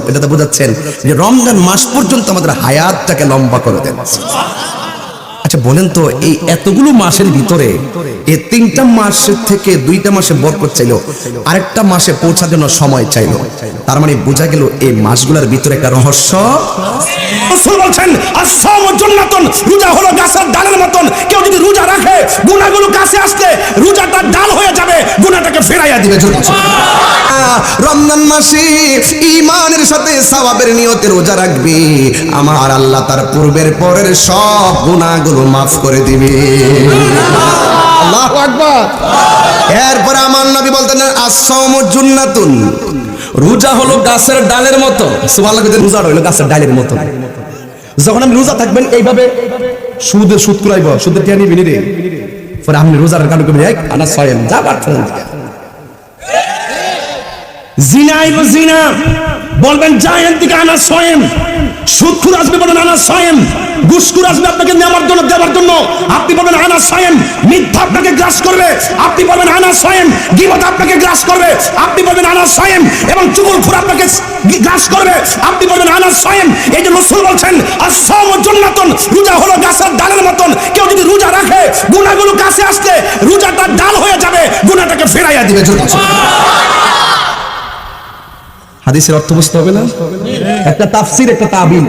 এটাতে বোঝাচ্ছেন যে রমজান মাস পর্যন্ত আমাদের হায়াতটাকে লম্বা করে দেন। আচ্ছা বলেন তো, এই এতগুলো মাসের ভিতরে এই 3টা মাস থেকে 2টা মাসে বরকত চাইলো, আরেকটা মাসে পৌঁছার জন্য সময় চাইলো, তার মানে বোঝা গেল এই মাসগুলোর ভিতরে একটা রহস্য। রাসূল বলেন আস-সাওমু জান্নাতুন, রোজা হলো গাছের ডালের মতন। কেউ যদি রোজা রাখে, গুনাহগুলো কাছে আসলে রোজাটা ডাল হয়ে যাবে, গুনাহটাকে ফেরাইয়া দিবে। রমজান মাসে ঈমানের সাথে সওয়াবের নিয়তে রোজা রাখবি, আমার আল্লাহ তার পূর্বের পরের সব গুনাহগুলো মাফ করে দিবে। আল্লাহু আকবার। এরপর আমার নবী বলতেন আস-সাওমু জান্নাতুন, রোজা হলো গাছের ডালের মতো। সুবহানাল্লাহ, রোজা হলো গাছের ডালের মতো। যখন আপনি রোজা থাকবেন এইভাবে সুদ কুরাইব, সুদের টিয়া নিবি রে, পরে আপনি রোজার কারণে কবি এক আনা সায়েম যাবার জিনা আইব, জিনা বলবেন জায়েন থেকে আনা সায়েম, সুদখুর আসবে বলেন আনা সায়েম, ঘুষখুর আসবে আপনাকে নেওয়ার জন্য দেওয়ার জন্য, আপনি বলবেন আনা সায়েম, মিথ্যা আপনাকে গ্রাস করবে, আপনি বলবেন আনা সায়েম, গীবত আপনাকে গ্রাস করবে, আপনি বলবেন আনা সায়েম, এবং চুগলখুর আপনাকে গ্রাস করবে, আপনি বলবেন আনা সায়েম। এই যে রাসূল বলেন আস-সাওমু জান্নাতুন, রোজা হলো গাছের ডালের মতন। কেউ যদি রোজা রাখে, গুনাহগুলো কাছে আসলে রোজাটা ডাল হয়ে যাবে, গুনাহটাকে ফেরাইয়া দিবে। হাদিসের অর্থ বুঝতে হবে না, একটা তাফসীর একটা তাবিল,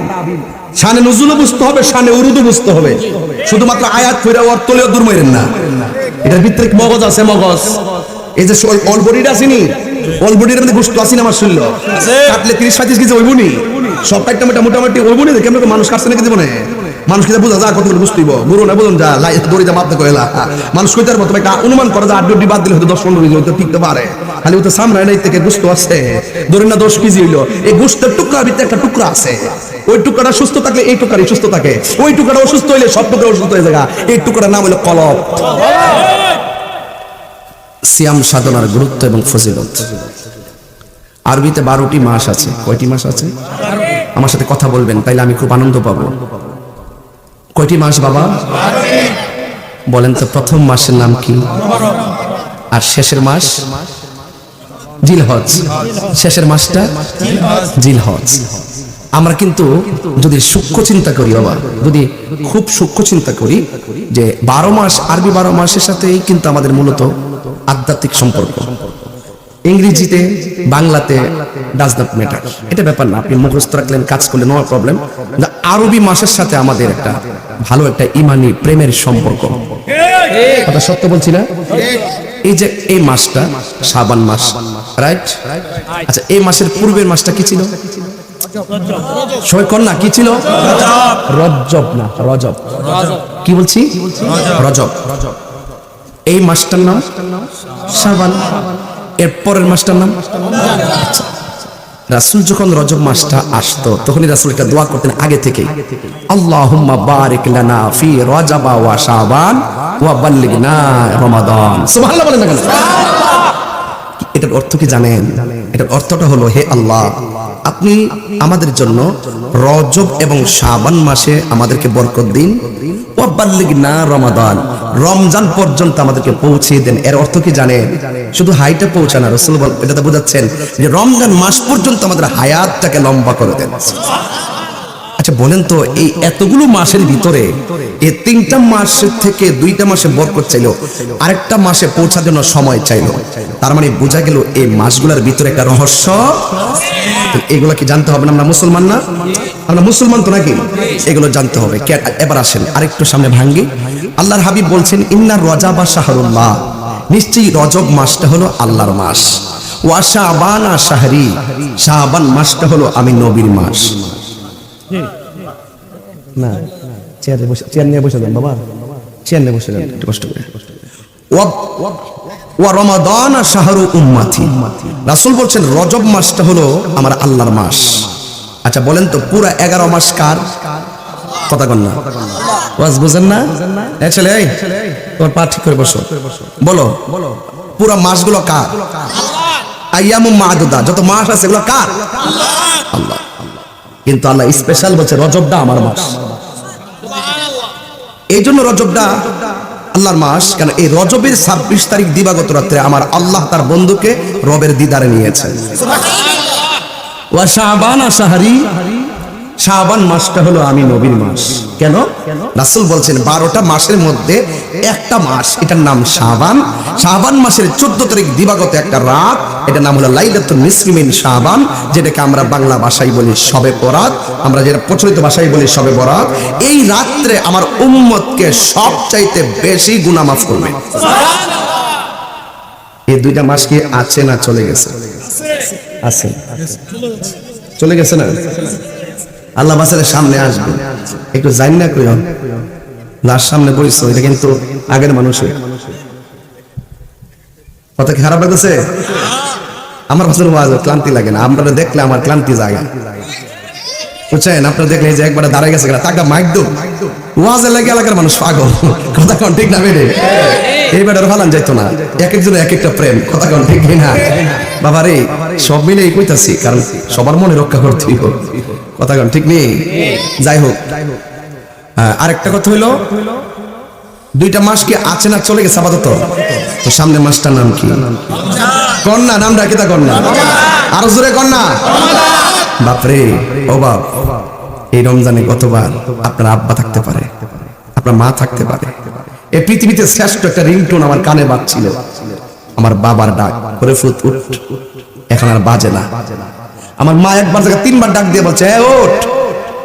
শানে নুজুলও বুঝতে হবে, শানে উরুদও বুঝতে হবে। শুধুমাত্র আয়াত কইরা অর্থ লইয়া দূর মাইরেন না। এটার ভিতরে মগজ আছে, মগজ। এই যে অলবডিটা আসেনি, অলবডির মধ্যে গোশত আসেনি আমার শরীর, কাটলে 30-35 কেজি হইবনি, সব একটা মোটামুটি হইবনি। কেমন মানুষ কাটছে নাকি জীবনে, মানুষ কিনা বোঝা যায় কতগুলো বুঝতেইব, গুরু না বোঝন যা লাই দড়ি যা মাপতে কইলা মানুষ কইতার মতো একটা অনুমান করে যে 8 বাদ দিলে হয়তো 10-15 কেজি হয়তো টিকতে পারে। খালি ওটা সামনে নাই থেকে গোশত আছে, ধরেন না 10 কেজি হইলো, এই গোশতের টুকরার ভিতরে একটা টুকরা আছে, ওই টুকরাটা সুস্থ থাকলে এই টুকরাই সুস্থ থাকে, ওই টুকরাটা অসুস্থ হইলে সব টুকরা অসুস্থ হয়ে যায়। এই টুকরার নাম হলো কলব। সিয়াম সাধনার গুরুত্ব এবং ফজিলত। আরবিতে 12টি মাস আছে। কয়টি মাস আছে? আমার সাথে কথা বলবেন, তাইলে আমি খুব আনন্দ পাবো। কয়টি মাস বাবা? বলেন তো, প্রথম মাসের নাম কি? আর শেষের মাস? জিলহজ। শেষের মাসটা জিলহজ। আমরা কিন্তু যদি সূক্ষ্ম চিন্তা করি বাবা, যদি খুব সূক্ষ্ম চিন্তা করি যে 12 মাস, আরবি 12 মাসের সাথেই কিন্তু আমাদের মূলত আধ্যাত্মিক সম্পর্ক। ইংরেজিতে, বাংলাতে ডাজ নট ম্যাটার, এটা ব্যাপার না। আপনি মুখস্থ রাখলেন, কাজ করলেন, নো প্রবলেম। আরবি মাসের সাথে আমাদের একটা ভালো একটা ইমানি প্রেমের সম্পর্ক। কথা সত্য বলছি না? এই যে এই মাসটা শাবান মাস, রাইট? আচ্ছা, এই মাসের পূর্বের মাসটা কি ছিল? সবাই কর না, কি ছিল? রজব না, রজব। কি বলছি? রজব। এই মাসটার নাম শাবান, এর পরের মাসটার নাম। রাসূল যখন রজব মাসটা আসতো, তখনই রাসূল একটা দোয়া করতেন আগে থেকেই, আল্লাহুম্মা বারিক লানা ফি রজব ওয়া শাবান ওয়া বাল্লিগনা রমাদান। সুবহানাল্লাহ বলেন না কেন? এটার অর্থ কি জানেন? এটার অর্থটা হলো, হে আল্লাহ, আপনি আমাদের জন্য রজব এবং শাবান মাসে আমাদেরকে বরকত দিন, ওয়া বাল্লিগনা রমাদান, রমজান পর্যন্ত আমাদেরকে পৌঁছে দেন। এর অর্থ কি জানেন? শুধু হাইটা পৌঁছানো। রাসূল এটাতে বোঝাচ্ছেন যে রমজান মাস পর্যন্ত আমাদের হায়াতটাকে লম্বা করে দেন। আচ্ছা বলেন তো, এই এতগুলো মাসের ভিতরে এই 3টা মাস থেকে 2টা মাসে বরকত চাইলো, আরেকটা মাসে পৌঁছার জন্য সময় চাইলো, তার মানে বোঝা গেল এই মাসগুলোর ভিতরে একটা রহস্য। এগুলো কি জানতে হবে না? আমরা মুসলমান না? আমরা মুসলমান তো নাকি? এগুলো জানতে হবে। এবার আসেন আরেকটু সামনে ভাঙ্গি। আল্লাহর হাবিব বলছেন ইন্নার রজাবা শাহরুল্লাহ, নিশ্চয়ই রজব মাসটা হলো আল্লাহর মাস। ওয়া শাবান শাহরি, শাবান মাসটা হলো আমি নবীর মাস। না, চেয়ার নিয়ে বসে যান বাবা, চেয়ার নিয়ে বসে যান, একটু কষ্ট করে। ওয়া রমাদান শাহরু উম্মতি, রাসূল বলছেন রজব মাসটা হলো আমার আল্লাহর মাস। আচ্ছা বলেন তো, পুরা 11 মাস কার? কথা কন না, ওয়াজ বুঝেন না? এই ছেলে, এই তোমার পা ঠিক করে বসো, বলো পুরা মাসগুলো কার? আইয়ামুম মাদুদা, যত মাস আছে এগুলো কার? আল্লাহ। কিন্তু আল্লাহ স্পেশাল বলছে রজবটা আমার মাস। এই জন্য রজবটা আল্লাহর মাস। কেন? এই রজবের 26 তারিখ দিবাগত রাত্রে আমার আল্লাহ তার বন্ধুকে রবের দিদারে নিয়েছেন। ওয়া শাবানা শাহরি, শাবান মাসটা হলো আমি নবীর মাস। কেন? রাসূল বলছেন 12টা মাসের মধ্যে একটা মাস, এটার নাম শাবান। শাবান মাসের 14 তারিখ দিবাগত একটা রাত, এটার নাম হলো লাইলাতুল নিসফি মিন শাবান, যেটাকে আমরা বাংলা ভাষায় বলি শবে বরাত, আমরা যেটা প্রচলিত ভাষায় বলি শবে বরাত। এই রাত্রে আমার উম্মতকে সবচাইতে বেশি গুনাহ মাফ করবে। এই দুইটা মাস কি আছে না চলে গেছে? আছে। চলে গেছে না? আল্লাহ বাসারের সামনে আসবে, একটু জানি না কইও লাশ সামনে বইছো, এটা কিন্তু আগের মানুষের কথা। কি খারাপ লাগতেছে? আমার বাসার ওয়াজ ক্লান্তি লাগে না, আপনারা দেখলে আমার ক্লান্তি জাগে, বুঝছেন? আপনারা দেখলে যে একবার দাঁড়ায় গেছে তাকে মাইক দো, ওয়াজে লাগে এলাকার মানুষ পাগল, কথা কোন ঠিক না বেরে? এই বেটার ফালান যাইতো না, এক একজন এক একটা প্রেম, কথা কোন ঠিক না? বাবা রে, সব মিলেই কইতাছি, কারণ সবার মনে রক্ষা করতে হবে, কথা কোন ঠিক নেই? যাই হোক, আরেকটা কথা হইলো, দুইটা মাস কি আছে না চলে গেছে আপাতত? তো সামনে মাসটার নাম কি? কন্যা। নামটা কি তা? কন্যা। আরো জোরে কন্যা। বাপরে, ও বাপ, এই রমজানে কতবার আপনার আব্বা থাকতে পারে, আপনার মা থাকতে পারে। এই পৃথিবীতে শ্রেষ্ঠ একটা রিংটোন আমার কানে বাজছিল, আমার বাবার ডাক করে ফুট উঠ, এখন আর বাজে না। আমার মা একবার জায়গা 3বার ডাক দিয়ে বলছে এ ওঠ।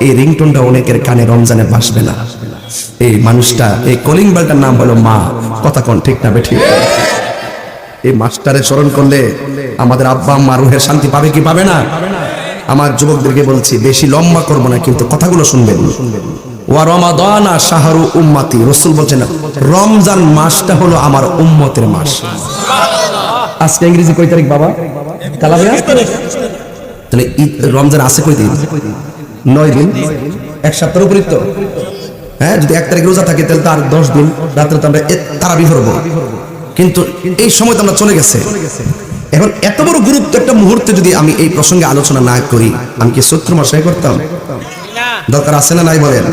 এই রিংটোনটা অনেকের কানে রমজানে বাজবে না। এই মানুষটা, এই কলিং বেলটার নাম হলো মা, কথা কোন ঠিক না বেঠিক? এই মাস্টারে স্মরণ করলে আমাদের আব্বা আম্মা রুহের শান্তি পাবে কি পাবে না? আমার যুবকদেরকে বলছি, বেশি লম্বা করব না, কিন্তু কথাগুলো শুনবেন। ওয়া রমাদানা শাহরু উম্মতি, রাসূল বলেন রমজান মাসটা হলো আমার উম্মতের মাস। আজকে ইংরেজি কয় তারিখ বাবা? কালাবে তাহলে রমজান আছে কয় দিন? 9 দিন, এক সপ্তাহের উপরে তো। হ্যাঁ, যদি 1 তারিখ রোজা থাকে তাহলে তার 10 দিন, রাত্রে তো আমরা তারাবি পড়ব, কিন্তু এই সময় তো আমরা চলে গেছে। এখন এত বড় গুরুত্ব একটা মুহূর্তে যদি আমি এই প্রসঙ্গে আলোচনা না করি, আমি কি সূত্র মশাই করতাম? দরকার আছে না নাই বলেন?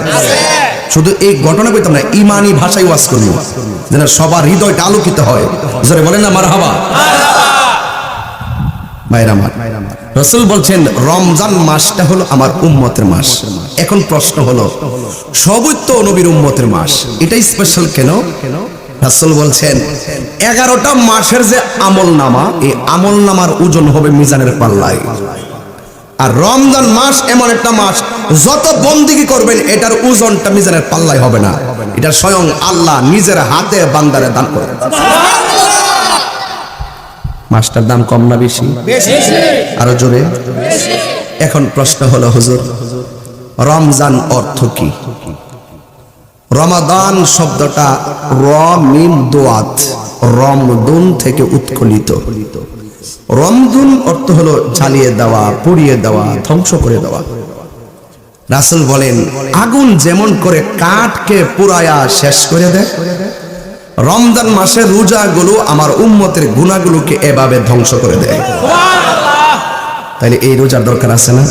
শুধু এই ঘটনা কইতাম না, ইমানি ভাষায় ওয়াজ করব, যেন সবার হৃদয়টা আলোকিত হয়। জোরে বলেন না মারহাবা। ভাইরা আমার, রাসূল বলছেন রমজান মাসটা হলো আমার উম্মতের মাস। এখন প্রশ্ন হলো, সবই তো নবীর উম্মতের মাস, এটাই স্পেশাল কেন? রাসূল বলছেন 11টা মাসের যে আমলনামা, এই আমলনামার ওজন হবে মিজানের পাল্লায়। আর রমজান মাস এমন একটা মাস, যত বন্দেগী করবেন এটার ওজনটা মিজানের পাল্লায় হবে না, এটা স্বয়ং আল্লাহ নিজের হাতে বান্দারে দান করেন। মাসটার দাম কম না বেশি? আরো জোরে। এখন প্রশ্ন হলো হুজুর, রমজান অর্থ কি? রমাদান শব্দটা র মিম দোয়াত, রমদুন থেকে উৎকলিত। রমদুন অর্থ হলো জ্বালিয়ে দেওয়া, পুড়িয়ে দেওয়া, ধ্বংস করে দেওয়া। রাসূল বলেন আগুন যেমন করে কাঠকে পুড়ায়া শেষ করে দেয়, রমজান মাসের রোজাগুলো আমার উম্মতের গুনাহগুলোকে এভাবে ধ্বংস করে দেয়। তাহলে এই রোজার দরকার আছে না?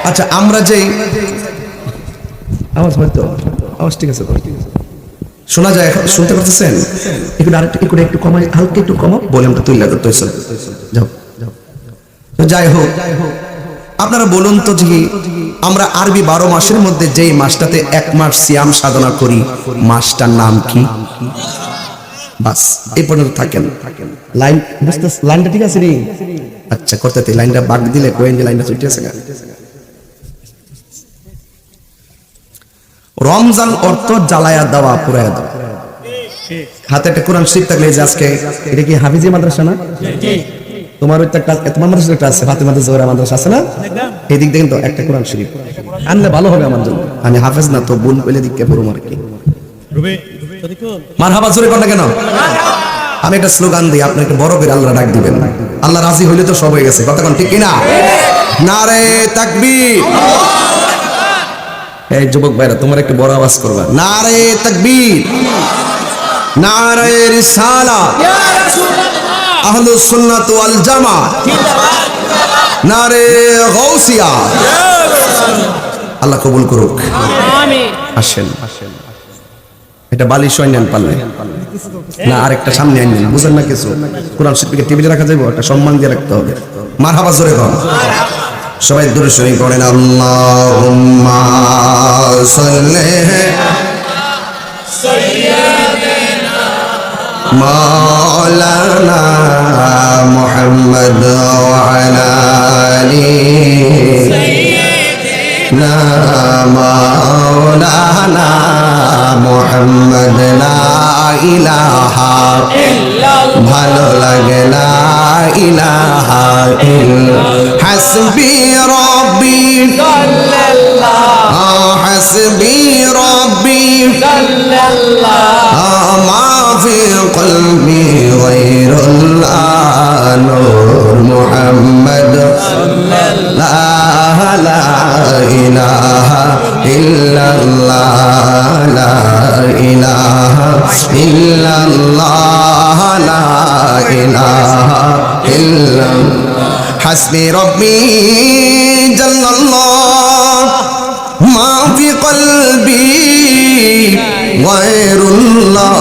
আচ্ছা, আমরা যেই আওয়াজ হয়তো আওয়াজ ঠিক আছে, শোনা যায়, এখন শুনতে পাচ্ছেন? একটু কমাই, হালকা একটু কমাও, ভলিউমটা তুলে লাগো। যাও, যাই হোক, আপনারা বলুন তো যে আমরা আরবি 12 মাসের মধ্যে যেই মাসটাতে 1 মাস সিয়াম সাধনা করি, মাসটার নাম কি? বাস এই পর্যন্ত থাকেন। লাইন লাইনটা ঠিক আছে রে? আচ্ছা, করতে লাইনটা বাগ দিলে কোয়েন যে লাইনটা ছুটে আছে না। রমজান অর্থ জ্বালায়া দেওয়া, পুরায়া দেওয়া। হাতে একটা কোরআন শরীফ থাকলে, যে আজকে এটা কি হাফিজি মাদ্রাসা না? তোমার ওই একটা, তোমার মাদ্রাসা একটা আছে, ফাতেমা জোহরা মাদ্রাসা আছে না? এই দিক দিয়ে কিন্তু একটা কোরআন শরীফ আনলে ভালো হবে আমার জন্য। আমি হাফেজ না, তো বোন কইলে দিকে পুরো মার কি মারহাবা জোরে কর না কেন? আমি একটা স্লোগান দিই, আপনি একটা বড় করে আল্লাহ ডাক দিবেন, আল্লাহ রাজি হইলে তো সব হয়ে গেছে, কথা কোন ঠিক কিনা? নারে তাকবীর। এই যুবক ভাইরা, তোমার একটু বড় আওয়াজ করবা, নারে তাকবীর, নারে রিসালাত, ইয়া রাসূলুল্লাহ, আহলুস সুন্নাত ওয়াল জামাত, জিন্দাবাদ, নারে গাউসিয়া। আল্লাহ কবুল করুক, আমিন। আসেন, এটা বালিশ নেন পারলে না, আরেকটা সামনে আনেন, বুঝেন না কিছু? কোরআন শরীফকে টেবিলে রাখা যাবে, একটা সম্মান দিয়ে রাখতে হবে। মারহাবা জোরে কর। সবাই দুরূদ শরীফ পড়েন। আল্লাহুম্মা সাল্লি সাইয়্যিদিনা মাওলানা মুহাম্মদ ওয়া আলা আলি সাইয়্যিদিনা মাওলানা মুহাম্মদ। লা ইলাহা ইল্লাল্লাহ, ভালো লাগে লা ইলাহা ইল্লাল্লাহ। হাসবি রব্বি সাল্লাল্লাহ, হাসবি রব্বি সাল্লাল্লাহ, মা ফি কলবি গায়রুল্লাহ, নূর মুহাম্মদ সাল্লাল্লাহ। লা ইলাহা ইল্লাল্লাহ, লা ইলাহা ইল্লাল্লাহ, লা ইলাহা ইল্লাল্লাহ। হাসবি রব্বি জাল্লাল্লাহ, মা ফি কলবি গায়রুল্লাহ,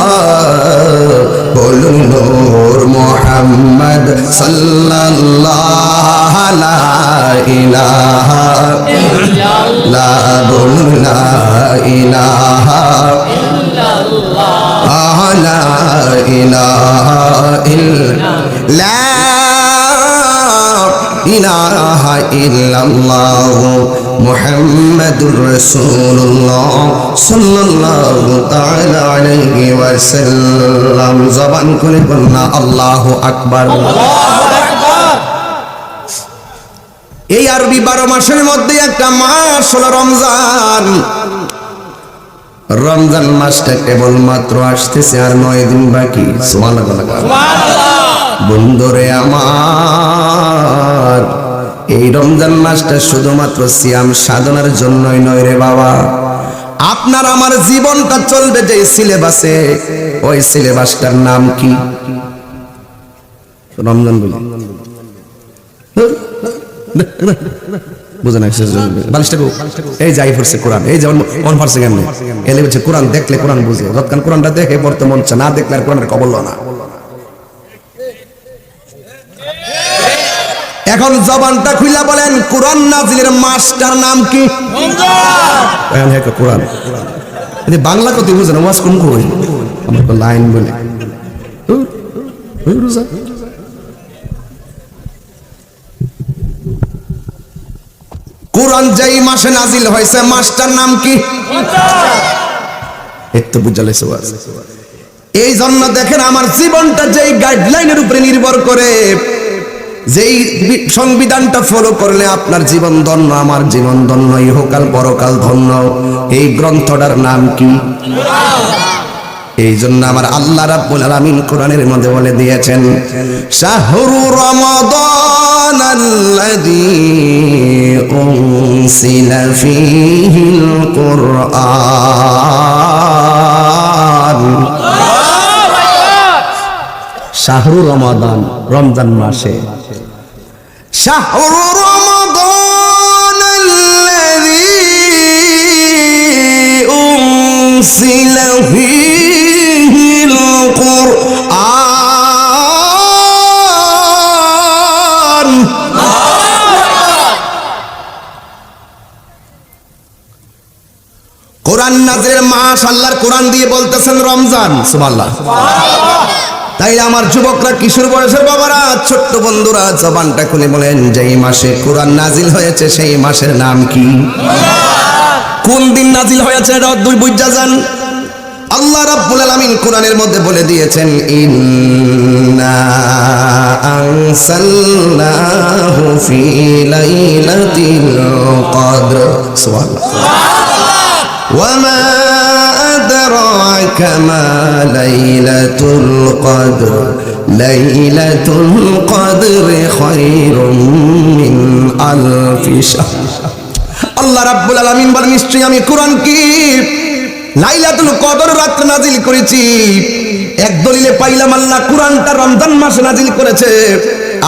বলুন নূর মুহাম্মদ সাল্লাল্লাহ। লা ইলাহা ইল্লাল্লাহ, বলুন লা ইলাহা ইল্লাল্লাহ, লা ইলাহা ইলাহা ইল্লাল্লাহ মুহাম্মাদুর রাসূলুল্লাহ সাল্লাল্লাহু তাআলা আলাইহি ওয়াসাল্লাম। জবান খুলে বলুন আল্লাহু আকবার। এই আরবি 12 মাসের মধ্যে একটা মাস হলো রমজান। রমজান মাসটা কেবল মাত্র আসতেছে, আর 9 দিন বাকি। সুবহানাল্লাহ। বন্ধুরে আমার, এই রমজান মাসটা শুধুমাত্র সিয়াম সাধনার জন্যই নয় রে বাবা। আপনার আমার জীবনটা চলবে যে সিলেবাসে, ওই সিলেবাসটার নাম কি? রমজান বলি বুঝেন? এই যাই পড়ছে কোরআন, এই যেমন মন পারছে কেমন এলে বলছে কোরআন দেখলে কোরআন বুঝে, যতক্ষণ কোরআনটা দেখে পড়তে মন চায়, না দেখলে আর কোরআনের কবল না। এখন জবানটা খুইলা বলেন, কোরআন নাজিলের মাসটার নাম কি? কোরআন। বাংলা কত বুঝেন? ওয়াজ কোন কই আমার তো লাইন বলে কোরআন যেই মাসে নাজিল হয়েছে মাসটার নাম কি? একটু বুঝালেছে। এই জন্য দেখেন আমার জীবনটা যেই গাইডলাইনের উপরে নির্ভর করে, যেই সংবিধানটা ফলো করলে আপনার জীবন ধন্য, আমার জীবন ধন্য, ইহকাল পরকাল ধন্য। এই গ্রন্থটার নাম কি? এই জন্য আমার আল্লাহ রাব্বুল আলামিন কোরআনের মধ্যে বলে দিয়েছেন, শাহরু রমাদানাল্লাযী উনসিলা ফীহিল কুরআন। শাহরু রমাদান, রমজান মাসে। শাহরু রমাদানাল্লাযী উনসিলা ফীহিল কুরআন। কোরআন নাজিলের মাস আল্লাহর কোরআন দিয়ে বলতেছেন রমজান। সুবহানাল্লাহ। তাই আমার যুবকরা, কিশোর বয়সের বাবারা, ছোট্ট বন্ধুরা, জবানটা খুলে বলেন, যেই মাসে কোরআন নাজিল হয়েছে সেই মাসের নাম কি? কোন দিন নাজিল হয়েছে এটা দুই বুঝা যান। আল্লাহ রাব্বুল আলামিন কোরআনের মধ্যে বলে দিয়েছেন, ইন্না আনসালনাহু ফি লাইলাতিল কদর। সুবহানাল্লাহ। ওয়া মা আদরাকা মা লাইলাতুল কদর, লাইলাতুল কদরি খায়রুম মিন আলফি শাহর। আল্লাহ রাব্বুল আলামিন বলেন, নিশ্চয়ই আমি কোরআন কি লাইলাতুল কদর রাতে নাজিল করেছি। এক দলিলে পাইলাম আল্লাহ কোরআনটা রমজান মাসে নাজিল করেছে,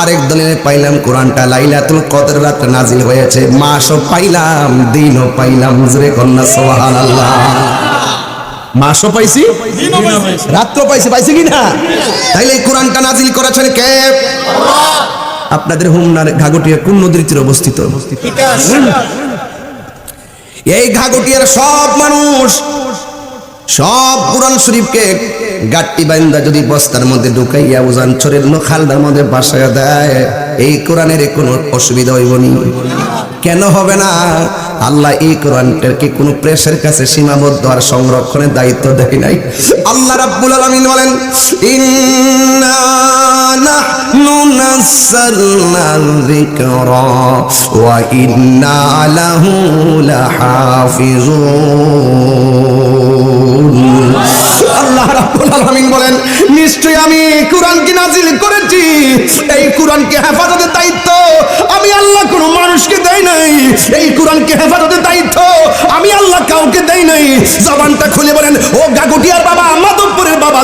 আরেক দলিলে পাইলাম কোরআনটা লাইলাতুল কদর রাতে নাজিল হয়েছে। মাসও পাইলাম, দিনও পাইলাম। জোরে কন্যা সুবহানাল্লাহ। মাসও পাইছি, রাতও পাইছি, পাইছি কিনা? তাইলে কোরআনটা নাজিল করেছেন কে? আল্লাহ। আপনাদের হোমনার ঘাগটিয়া কোন নদীর তীরে অবস্থিত? এই ঘাগটিয়ার সব মানুষ সব কোরআন শরীফকে গাট্টি বান্দা যদি বস্তার মধ্যে ঢুকাইয়া উজান চরের খালদার মধ্যে বাসায় দেয়, এই কোরআনের কোনো অসুবিধা হইব নি? কেন হবে না? আল্লাহ এই কোরআনটাকে কোনো প্রেসের কাছে সীমাবদ্ধ আর সংরক্ষণের দায়িত্ব দেয় নাই। আল্লাহ রাব্বুল আলামিন বলেন, ইন্না নাহনু নাযালনা যিকরা ওয়া ইন্না লাহু লাহাফিজুন। আল্লাহ রাব্বুল আলামিন বলেন, নিশ্চয়ই আমি কোরআনকে নাজিল করেছি, এই কোরআনকে হেফাজতের দায়িত্ব আমি আল্লাহ কোনো মানুষকে দেই নাই। এই কোরআনকে হেফাজতের দায়িত্ব আমি আল্লাহ কাউকে দেই নাই। জবানটা খুলে বলেন, ও গাগুটিয়ার বাবা, মাধবপুরের বাবা,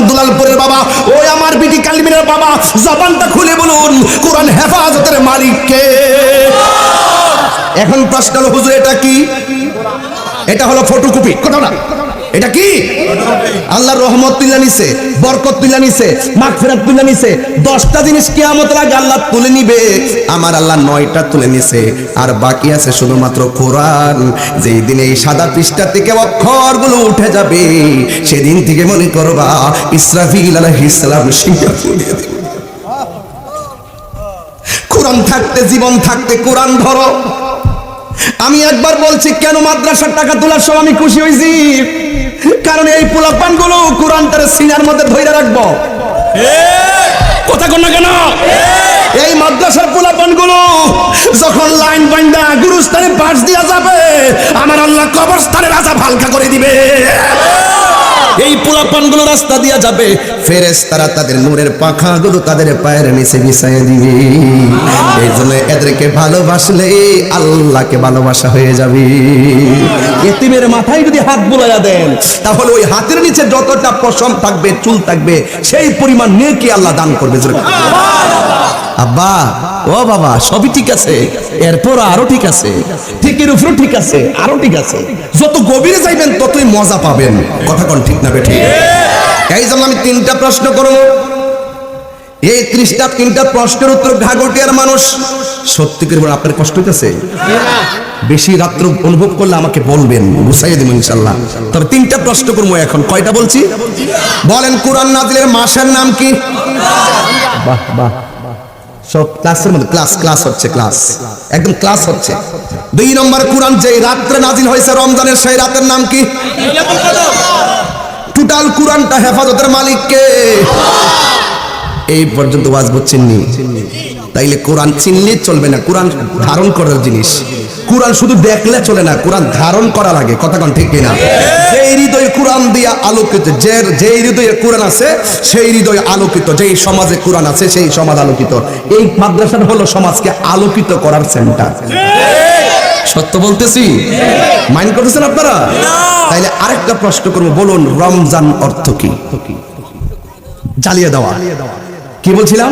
দুলালপুরের বাবা, ও আমার বিটি কালমিনের বাবা, জবানটা খুলে বলুন কোরআন হেফাজতের মালিক কে? এখন প্রশ্ন হলো, হুজুর এটা কি? এটা হলো ফটোকপি, কথা না? এটা কি? আল্লাহর রহমত তুলে নিছে, বরকত তুলে নিছে, মাগফিরাত তুলে নিছে। 10টা জিনিস কিয়ামতের আগে আল্লাহ তুলে নিবে, আমার আল্লাহ 9টা তুলে নিছে, আর বাকি আছে শুধুমাত্র কোরআন। যেই দিন এই সাদা পৃষ্ঠা থেকে অক্ষরগুলো উঠে যাবে, সেদিন থেকে মনে করবা ইসরাফিল আলাইহিস সালাম সিংহা ফুলিয়ে দিবে। কোরআন থাকতে, জীবন থাকতে কোরআন ধরো। আমি একবার বলছি, কেন মাদ্রাসার টাকা তোলার সময় আমি খুশি হয়েছি? কারণ এই পোলাপানগুলো কোরআনটার সিনার মধ্যে ধরে রাখবো। কথা কোন না কেন? এই মাদ্রাসার পোলাপানগুলো যখন লাইন বাইন্দা গুরুস্থানে পাশ দিয়া যাবে, আমার আল্লাহ কবরস্থানের আযাব হালকা করে দিবে। এই পোলাপানগুলো রাস্তা দিয়া যাবে, ফেরেশতারা তাদের নূরের পাখাগুলো তাদের পায়ের নিচে বিছাইয়ে দিবে। এই জন্য এদেরকে ভালোবাসলে আল্লাহকে ভালোবাসা হয়ে যাবে। এতিমের মাথায় যদি হাত বুলাইয়া দেন, তাহলে ওই হাতের নিচে যতটা পশম থাকবে, চুল থাকবে, সেই পরিমাণ নেকি আল্লাহ দান করবে। আব্বা, ও বাবা, সবই ঠিক আছে, এরপর আরো ঠিক আছে, ঠিকের উপর ঠিক আছে, আরো ঠিক আছে। যত গভীরে যাইবেন ততই মজা পাবেন। কথা কোন ঠিক না বেঠিক? এই জন্য আমি 3টা প্রশ্ন করব। এই 3টা প্রশ্নের উত্তর ঘাগটিয়ার মানুষ সত্যি করে বলেন, আপনার কষ্ট হইতেছে? বেশি রাত্র অনুভব করলে আমাকে বলবেন, গুছাইয়ে দেব ইনশাআল্লাহ। তবে 3টা প্রশ্ন করবো এখন। কয়টা বলছি বলেন? কোরআন নাজিলের মাসের নাম কি? বাহ বাহ, সব ক্লাসের মধ্যে ক্লাস হচ্ছে, ক্লাস একদম ক্লাস হচ্ছে। 2 নম্বর, কোরআন যেই রাত্রে নাজিল হয়েছে রমজানের, সেই রাতের নাম কি? টোটাল কোরআনটা হেফাজতের মালিক কে? এই পর্যন্ত ওয়াজ বুঝছেননি? তাইলে কোরআন চিনলে চলবে না, কোরআন ধারণ করার জিনিস। কোরআন শুধু দেখলে চলে না, কোরআন ধারণ করা লাগে। কথা কোন ঠিক কিনা? যেই হৃদয় কোরআন দিয়া আলোকিত, যে হৃদয়ে কোরআন আছে সেই হৃদয় আলোকিত, যেই সমাজে কোরআন আছে সেই সমাজ আলোকিত। এই মাদ্রাসা হলো সমাজকে আলোকিত করার সেন্টার। সত্য বলতেছি? মাইন্ড করতেছেন আপনারা? তাইলে আরেকটা প্রশ্ন করবো, বলুন রমজান অর্থ কি? জ্বালিয়ে দেওয়া। কি বলছিলাম?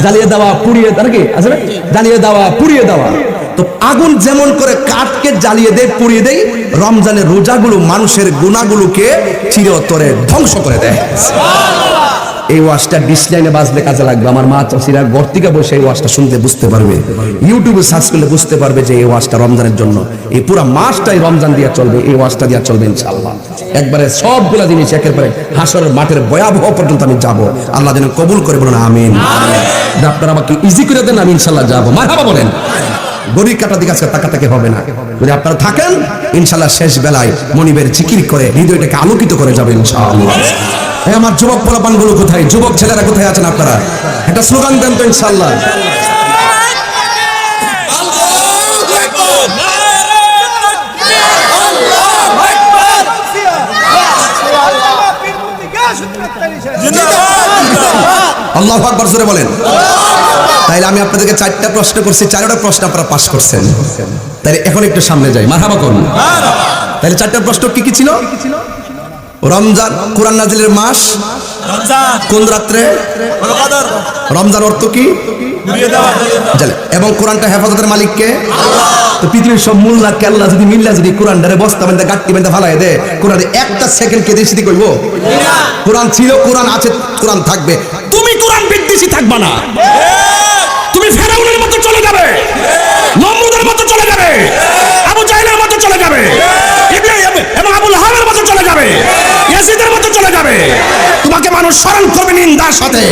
জ্বালিয়ে দেওয়া, পুড়িয়ে দেওয়া, নাকি আছে না? জ্বালিয়ে দেওয়া, পুড়িয়ে দেওয়া। তো আগুন যেমন করে কাঠকে জ্বালিয়ে দেয়, পুড়িয়ে দেয়, রমজানের রোজাগুলো মানুষের গুনাহগুলোকে চিরতরে ধ্বংস করে দেয়। এই ওয়াজটা ডিসলাইনে বাজলে কাজে লাগবে। আমার মা চাষিরা গর্তিকা বসে এই ওয়াজটা শুনতে বুঝতে পারবে, ইউটিউবে সার্চ করলে বুঝতে পারবে যে এই ওয়াজটা রমজানের জন্য। এই পুরো মাসটাই রমজান দিয়া চলবে, এই ওয়াজটা দিয়া চলবে ইনশাআল্লাহ। একবারে সবগুলা জিনিস একের পরে হাসরের মাঠের ভয়াবহ পর্যন্ত আমি যাব। আল্লাহ যেন কবুল করে, বলুন আমিন। আপনারা আমাকে ইজি করে দেন, আমি ইনশাআল্লাহ যাবো। মারহাবা বলেন। গড়ি কাটা দিকে আজকে তাকাতাকি হবে না। যদি আপনারা থাকেন, ইনশাআল্লাহ শেষ বেলায় মনিবের জিকির করে হৃদয়টাকে আলোকিত করে যাবে ইনশাআল্লাহ। আমার যুবক পোলাপানগুলো কোথায়? যুবক ছেলেরা কোথায় আছেন আপনারা? একটা স্লোগান দেন তো ইনশাআল্লাহ। আল্লাহু আকবার জোরে বলেন। তাইলে আমি আপনাদেরকে 4টা প্রশ্ন করছি, 4টা প্রশ্ন আপনারা পাস করছেন। তাইলে এখন একটু সামনে যাই, মারহাবা করুন। তাইলে 4টা প্রশ্ন কি কি ছিল? রমজান, কোরআন নাজিলের মাস, কোন রাত্রে, রমজান অর্থ কি, এবং কোরআনটা হেফাজতের মালিক কে? তো পৃথিবীর সব মোল্লা কেল্লা যদি মিল্লা যদি কোরআনটারে বস্তা বেঁধে গাঁটটি বেঁধে ফালাই দেয়, কোরআনে একটা সেকেন্ড কে দেশি কইব? কোরআন ছিল, কোরআন আছে, কোরআন থাকবে। তুমি কোরআন বিদ্বেষী বেশি থাকবা না, তুমি ফেরাউনের মতো চলে যাবে, নমরুদের মতো চলে যাবে, আবু জাহেলের মতো চলে যাবে, এবং আবুল হাবের মতো চলে যাবে, ইয়াজিদের মতো চলে যাবে। তোমাকে মানুষ স্মরণ করবে নিন্দার সাথে,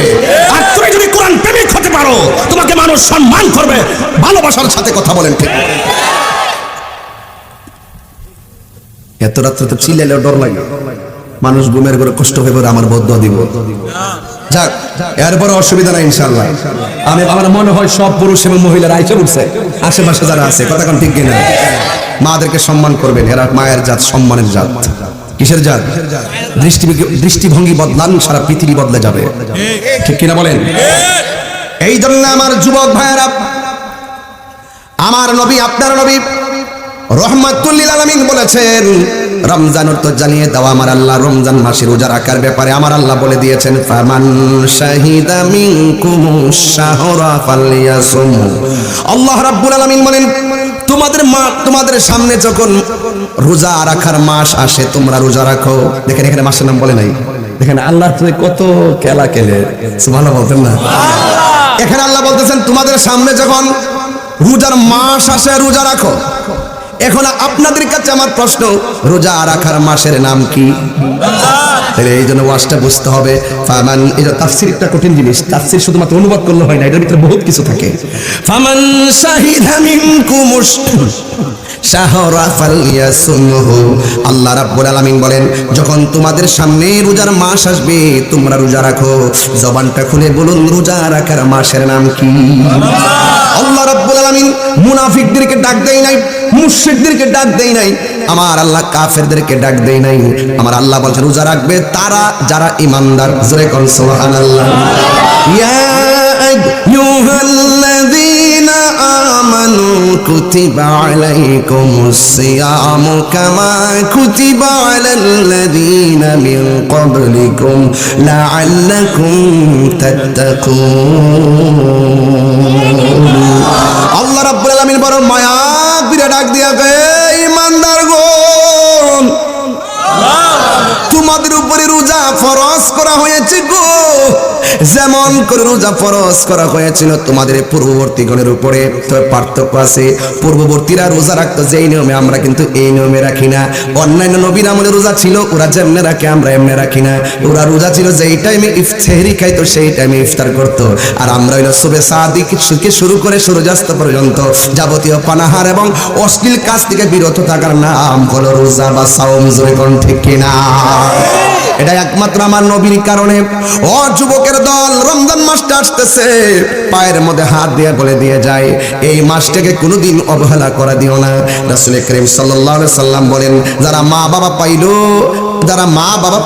আর তুমি যদি কোরআন প্রেমিক হতে পারো তোমাকে মানুষ সম্মান করবে ভালোবাসার সাথে। কথা বলেন ঠিক? এত রাত্রে তো চিল্লাইলেও ডর লাগে, মানুষ ঘুমের ঘরে কষ্ট হয়ে পড়ে আমার বদদুয়া দিব। যাক, এরপরে অসুবিধা নাই ইনশাআল্লাহ। আমি আমার মনে হয় সব পুরুষ এবং মহিলারা আইসা উঠছে, আশেপাশে যারা আছে, কথা কোন ঠিক কিনা? মাদেরকে সম্মান করবেন, এরা মায়ের জাত, সম্মানের জাত। কিসের জাত? দৃষ্টিভঙ্গি বদলান, সারা পৃথিবী বদলে যাবে, ঠিক কিনা বলেন? এই জন্য আমার যুবক ভাইয়েরা, আমার নবী, আপনার নবী রহমাতুল লিল আলামিন বলেছেন, রমজানের তো জানিয়ে দাও আমার আল্লাহ রমজান মাসে রোজা রাখার ব্যাপারে আমার আল্লাহ বলে দিয়েছেন, ফামান শাহিদা মিনকুমুশ শাহরা ফালইয়াসুম। আল্লাহ রাব্বুল আলামিন বলেন, তোমাদের সামনে যখন রোজা রাখার মাস আসে তোমরা রোজা রাখো। দেখেন এখানে মাসের নাম বলে নাই, দেখেন আল্লাহ কত খেলা খেলে, সুবহানাল্লাহ বলতেন না? এখানে আল্লাহ বলতেছেন তোমাদের সামনে যখন রোজার মাস আসে রোজা রাখো। এখন আপনাদের কাছে আমার প্রশ্ন, রোজা রাখার মাসের নাম কি? তাহলে এই জন্য ওয়াজটা বুঝতে হবে। ফামান, এটা তাফসীর একটা কঠিন জিনিস, তাফসীর শুধুমাত্র অনুবাদ করলে হয় না, এটার ভিতরে বহুত কিছু থাকে। ফামান শাহিদা মিনকুমুশ শাহরা ফালইয়াসুমহু। আল্লাহ রাব্বুল আলামিন বলেন, যখন তোমাদের সামনে রোজার মাস আসবে তোমরা রোজা রাখো। জবানটা খুলে বলুন, রোজা রাখার মাসের নাম কি? আল্লাহ রাব্বুল আলামিন মুনাফিকদেরকে ডাক দেয় নাই, মুশরিকদেরকে ডাক দেয় নাই, আমার আল্লাহ কাফেরদেরকে ডাক দেয় নাই। আমার আল্লাহ বলছেন রোজা রাখবে তারা যারা ঈমানদার। জোরে কোন সুবহানাল্লাহ। ইয়া আইয়ুহাল্লাযীনা আমানু কুতিবা আলাইকুমুস সিয়ামু কামা কুতিবা আলাল্লাযীনা মিন ক্বাবলিকুম লাআল্লাকুম তাত্তাকুন। আল্লাহ রাব্বুল আলামিন বড় মায়া বিরা ডাক দিয়া কয়, ঈমানদারগণ তোমাদের উপরে রোজা ফরজ করা হয়েছে গো, যেমন করে রোজা ফরজ করা হয়েছিল তোমাদের পূর্ববর্তী গণের উপরে। তবে পার্থক্য আছে, পূর্ববর্তীরা রোজা রাখতো যেই নিয়মে, আমরা কিন্তু এই নিয়মে রাখি না। অন্যান্য নবীর আমলে রোজা ছিল, ওরা যেমনে রাখে আমরা এমনি রাখি না। ওরা রোজা ছিল যেই টাইমে সেহরি খাইতো সেই টাইমে ইফতার করতো, আর আমরা হইলো সুবে সাদিক থেকে শুরু করে সূর্যাস্ত পর্যন্ত যাবতীয় পানাহার এবং অশ্লীল কাজ থেকে বিরত থাকার নাম হলো রোজা বা সাওম। জোরে কোন ঠিক কিনা? এটা একমাত্র আমার নবীর কারণে। ও যুবকের দল, রমজান মাসটা আসতেছে, পায়ের মধ্যে হাত দিয়ে বলে দিয়ে যায়, এই মাসটাকে কোনোদিন অবহেলা করা দিও না। রাসূল করিম সাল্লাল্লাহু আলাইহি সাল্লাম বলেন, যারা মা বাবা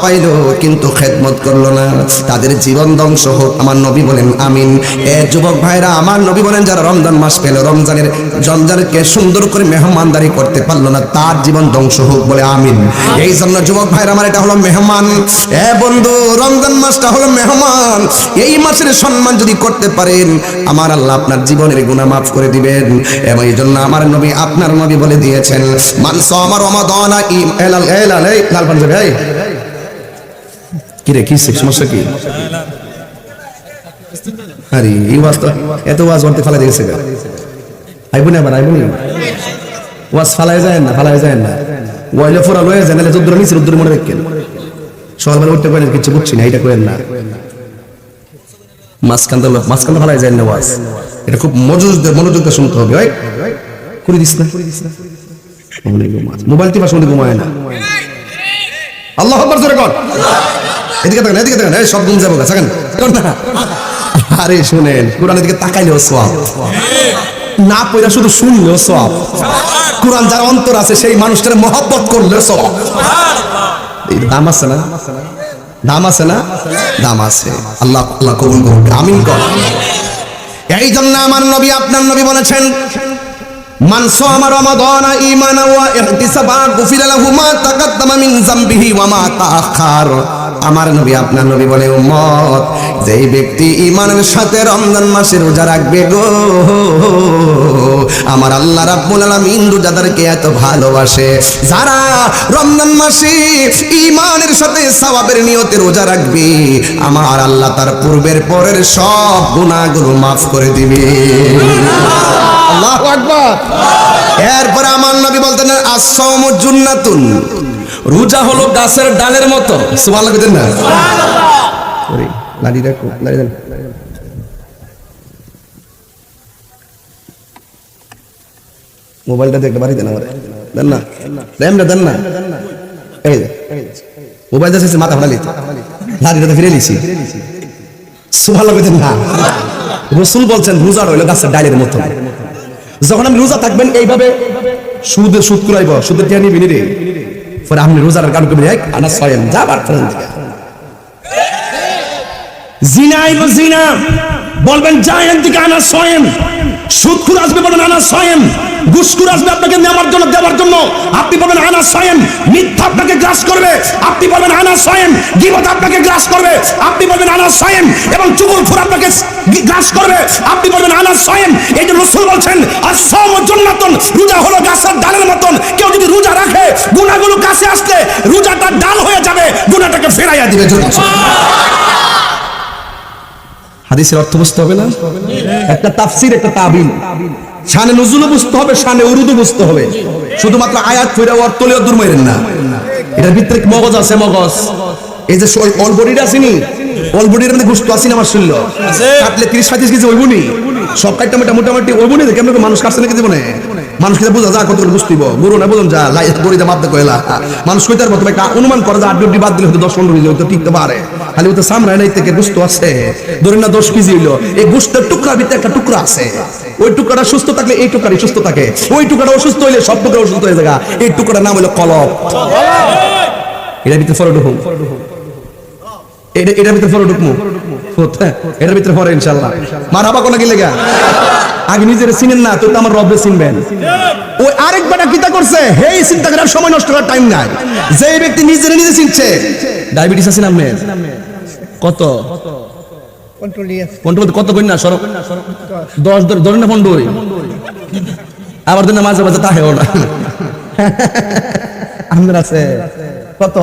পাইলো কিন্তু খেদমত করলো না, তাদের জীবন ধ্বংস হোক। আমার নবী বলেন আমিন। এ যুবক ভাইরা, আমার নবী বলেন যারা রমজান মাস পেল, রমজানকে সুন্দর করে মেহমানদারি করতে পারলো না, তার জীবন ধ্বংস হোক, বলে আমিন। এই জন্য যুবক ভাইরা আমার, এটা হলো মেহমান। এ বন্ধু, রমজান মাসটা হলো মেহমান। এই মাসের সম্মান যদি করতে পারেন, আমার আল্লাহ আপনার জীবনের গুনাহ মাফ করে দিবেন। এবং এই জন্য আমার নবী, আপনার নবী বলে দিয়েছেন, মান সামা রমাদানা লাল পাঞ্জাবি। কি রে, কি সমস্যা কি? আরে এই ওয়াজ তো এত ওয়াজ করতে ফালাই দিয়েছে, আইবনি আবার আইবনি, ওয়াজ ফালাই যায় না, ওয়াইলে ফোরা লয়ে যায়, নাহলে যুদ্ধ নিচে রুদ্র মনে রাখেন। সকালবেলা উঠতে পারেন, কিছু বুঝছি না, এটা করেন না। মাঝখানটা ফালাই যায় না ওয়াজ, এটা খুব মনোযোগ দিয়ে শুনতে হবে। করে দিস না, মোবাইল টিপা শুনতে ঘুমায় না। আল্লাহু আকবার, জোরে কর। এদিকে তাকান, এই সব গুম যাবো, থাকেন না। আরে শুনেন, কোরআনের দিকে তাকাইলেও সওয়াব, না পড়া শুধু শুনলেও সওয়াব। কোরআন যার অন্তর আছে সেই মানুষটার মহব্বত করলেও সওয়াব। দাম আছে না? দাম আছে। আল্লাহ কবুল করুন, আমিন কর। এই জন্য আমার নবী, আপনার নবী বলেছেন, মান সামা রমাদানা ঈমানান ওয়া ইহতিসাবান গুফিরা লাহু মা তাকাদ্দামা মিন যামবিহি ওয়া মা তাআখার। আমার নবী আপনার নবী বলে উম্মত যেই ব্যক্তি ঈমানের সাথে রমজান মাসে রোজা রাখবে গো আমার আল্লাহ রাব্বুল আলামিন রোজাদারকে এত ভালোবাসে যারা রমজান মাসে ঈমানের সাথে সওয়াবের নিয়তে রোজা রাখবে আমার আল্লাহ তার পূর্বের পরের সব গুনাহগুলো মাফ করে দিবে আল্লাহু আকবার এরপর আমার নবী বলতেন as-সাওমু জুন্নাতুন রোজা হলো গাছের ডালের মতো সুবহানাল্লাহ বলেন না সুবহানাল্লাহ ওরে লাড়ি রাখো লাড়ি দেন মোবাইলটা দেখতে পারি দেন আমারে দেন না র্যামটা দেন না এই মোবাইল যাচ্ছে মাথা ফাটালি লাড়িটা ফিরে লিছি সুবহানাল্লাহ বলেন না রাসূল বলছেন রোজা হলো গাছের ডালের মতো যখন আপনি রোজা থাকবেন এইভাবে সুদ কুরাইব সুদের টিয়া নিবি রে পরে আপনি রোজার কারণ করবেন এক আনা সয়ম যা বার করেন জিনা আইব জিনা বলবেন যায়েন দিকে আনা সয়ম সুদখুর আসবে বলেন আনা সয়ম ঘুষখুর আসবে আপনাকে নেওয়ার জন্য দেওয়ার জন্য আপনি বলবেন আনা সয়ম মিথ্যা আপনাকে গ্রাস করবে আপনি বলবেন আনা সয়ম গীবত আপনাকে গ্রাস করবে আপনি বলবেন আনা সয়ম এবং চুগলখুর আপনাকে গ্রাস করবে আপনি বলবেন আনা সয়ম এই যে রাসূল বলছেন as-সাওমু জান্নাতুন রোজা হলো গাছের ডালের মতন কেউ যদি রোজা রাখে গুনাহগুলো কাছে আসলে রোজাটা ডাল হয়ে যাবে গুনাহটাকে ফেরাইয়া দিবে হাদিসের অর্থ বুঝতে হবে না একটা তাফসীর একটা তাবিল শানে নুজুল বুঝতে হবে শানে উরুদু বুঝতে হবে শুধুমাত্র আয়াত ফিরে অর্থ লিও দূর মাইরেন না এটার ভিতরে মগজ আছে মগজ এই যে অল বডিটা আসেনি অল বডির মধ্যে গোশত আসেনি আমার শুনলো কাটলে 30-35 কেজি হইবনি সব কাটটা মোটামুটি হইবনি কেমন মানুষ কাটছে নাকি জীবনে মানুষ কিনা বোঝা যা কত বুঝতিব গুরু না বুঝুন যা গড়িতে মাপতে কইলা মানুষ কইতার মতো একটা অনুমান করে যে 8 বাদ দিলে হয়তো 10-15 কেজি হয়তো টিকতে পারে খালি তো সামরাই নাই থেকে গোশত আছে ধরেন না 10 কেজি হইলো এই গোশতের টুকরা ভিতরে একটা টুকরা আছে ওই টুকরাটা সুস্থ থাকলে এই টুকরাই সুস্থ থাকে ওই টুকরাটা অসুস্থ হইলে সব টুকরা অসুস্থ হয়ে যায় এই টুকরার নাম হলো কলব এর ভিতরে ফরড হুম এটার ভিতরে ফরড হুকমু এটার ভিতরে ফরে ইনশাআল্লাহ মারহাবা কোন কি লাগা আগে নিজের চিনেন না তো আমার রব্বে চিনবেন ওই আরেকবারটা কিতা করছে হেই চিন্তা করার সময় নষ্ট করার টাইম নাই যে ব্যক্তি নিজের নিজে চিনছে ডায়াবেটিস আছে না আপনার কত কন্ট্রোল কত কই না সরব 10 ধরেন না ফন্ডই আবার দিন মাঝে মাঝে তাহেও না আপনার আছে কত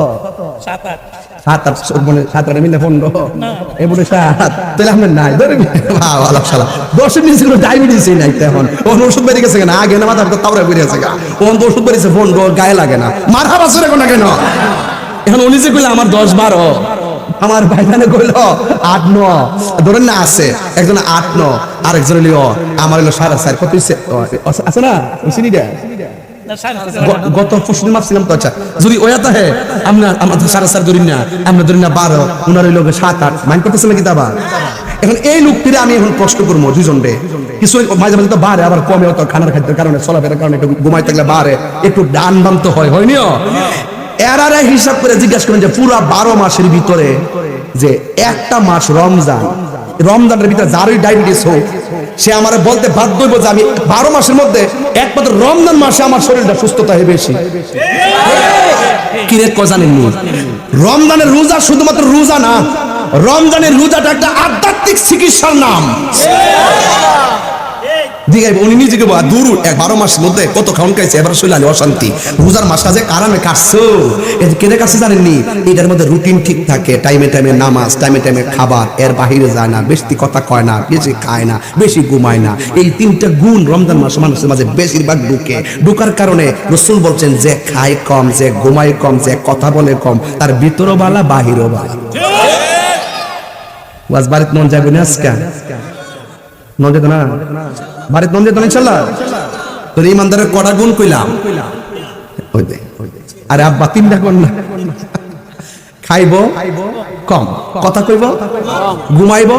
7-8 মানে 7-8 মিলে 15 এবারে 7 তাহলে আপনার নাই ধরে ভালো শালা 10 নিচে কোনো ডায়াবেটিস নাই এখন ওন ওষুধ বেরিয়ে গেছে না আগে না মাথা তাওরা বেরিয়ে গেছে ওন ওষুধ বেরিয়েছে ফোন গায়ে লাগে না মারহাবা সরে কোন কেন এখন উনি যে কইলা আমার 10-12 আমার ভাইজানে কইল 8-9 ধরেন না আছে একজন 8-9 আরেকজন লিও আমার হলো 4.5 কত আছে না চিনি দে গত পরশুদিন মাপছিলাম তো আচ্ছা যদি ওয়াতা হে আমরা আমাদের 4.5 ধরি না আমরা ধরি না 12 উনার হইলো 7-8 মাইন্ড করতেছেন নাকি দাবা এখন এই লোকটিরে আমি এখন প্রশ্ন করবো দুইজনরে কিছু মাঝে মাঝে তো বাড়ে আবার কমে তো খানার খাদ্যের কারণে চলাফেরার কারণে একটু ঘুমাই থাকলে বাড়ে একটু ডান বাম তো হয়নিও এরারে হিসাব করে জিজ্ঞাসা করেন যে পুরো 12 মাসের ভিতরে যে একটা মাস রমজানের ভিতরে যারই ডায়াবেটিস হোক সে আমার বলতে বাধ্য হইব যে আমি 12 মাসের মধ্যে একমাত্র রমজান মাসে আমার শরীরটা সুস্থতা হয় বেশি কি রে ক জানেননি রমজানের রোজা শুধুমাত্র রোজা না রমজানের রোজাটা একটা আধ্যাত্মিক চিকিৎসার নাম দিগাই উনি নিজেকে দূর 12 মাসের মধ্যে কত খাওন খাইছে এবার শৈলালি অশান্তি রোজার মাসটা যে আরামে কাটছো কেনে কাছে জানেননি এটার মধ্যে রুটিন ঠিক থাকে টাইমে টাইমে নামাজ টাইমে টাইমে খাবার এর বাহিরে যায় না বেশি কথা কয় না বেশি খায় না বেশি ঘুমায় না এই তিনটা গুণ রমজান মাসে মানুষের মাঝে বেশিরভাগ ঢুকার কারণে রাসূল বলছেন যে খায় কম যে ঘুমায় কম যে কথা বলে কম তার ভিতরও বালা বাহিরও বালা ওয়াজ বাড়িতে মন যাবে না আজকে মন যেত না বাড়িতে মন যেত না ইনশাআল্লাহ তোর ইমানদারের কটা গুণ কইলাম আরে আব্বা তিনটা কোন না খাইবো কম কথা কইব ঘুমাইবো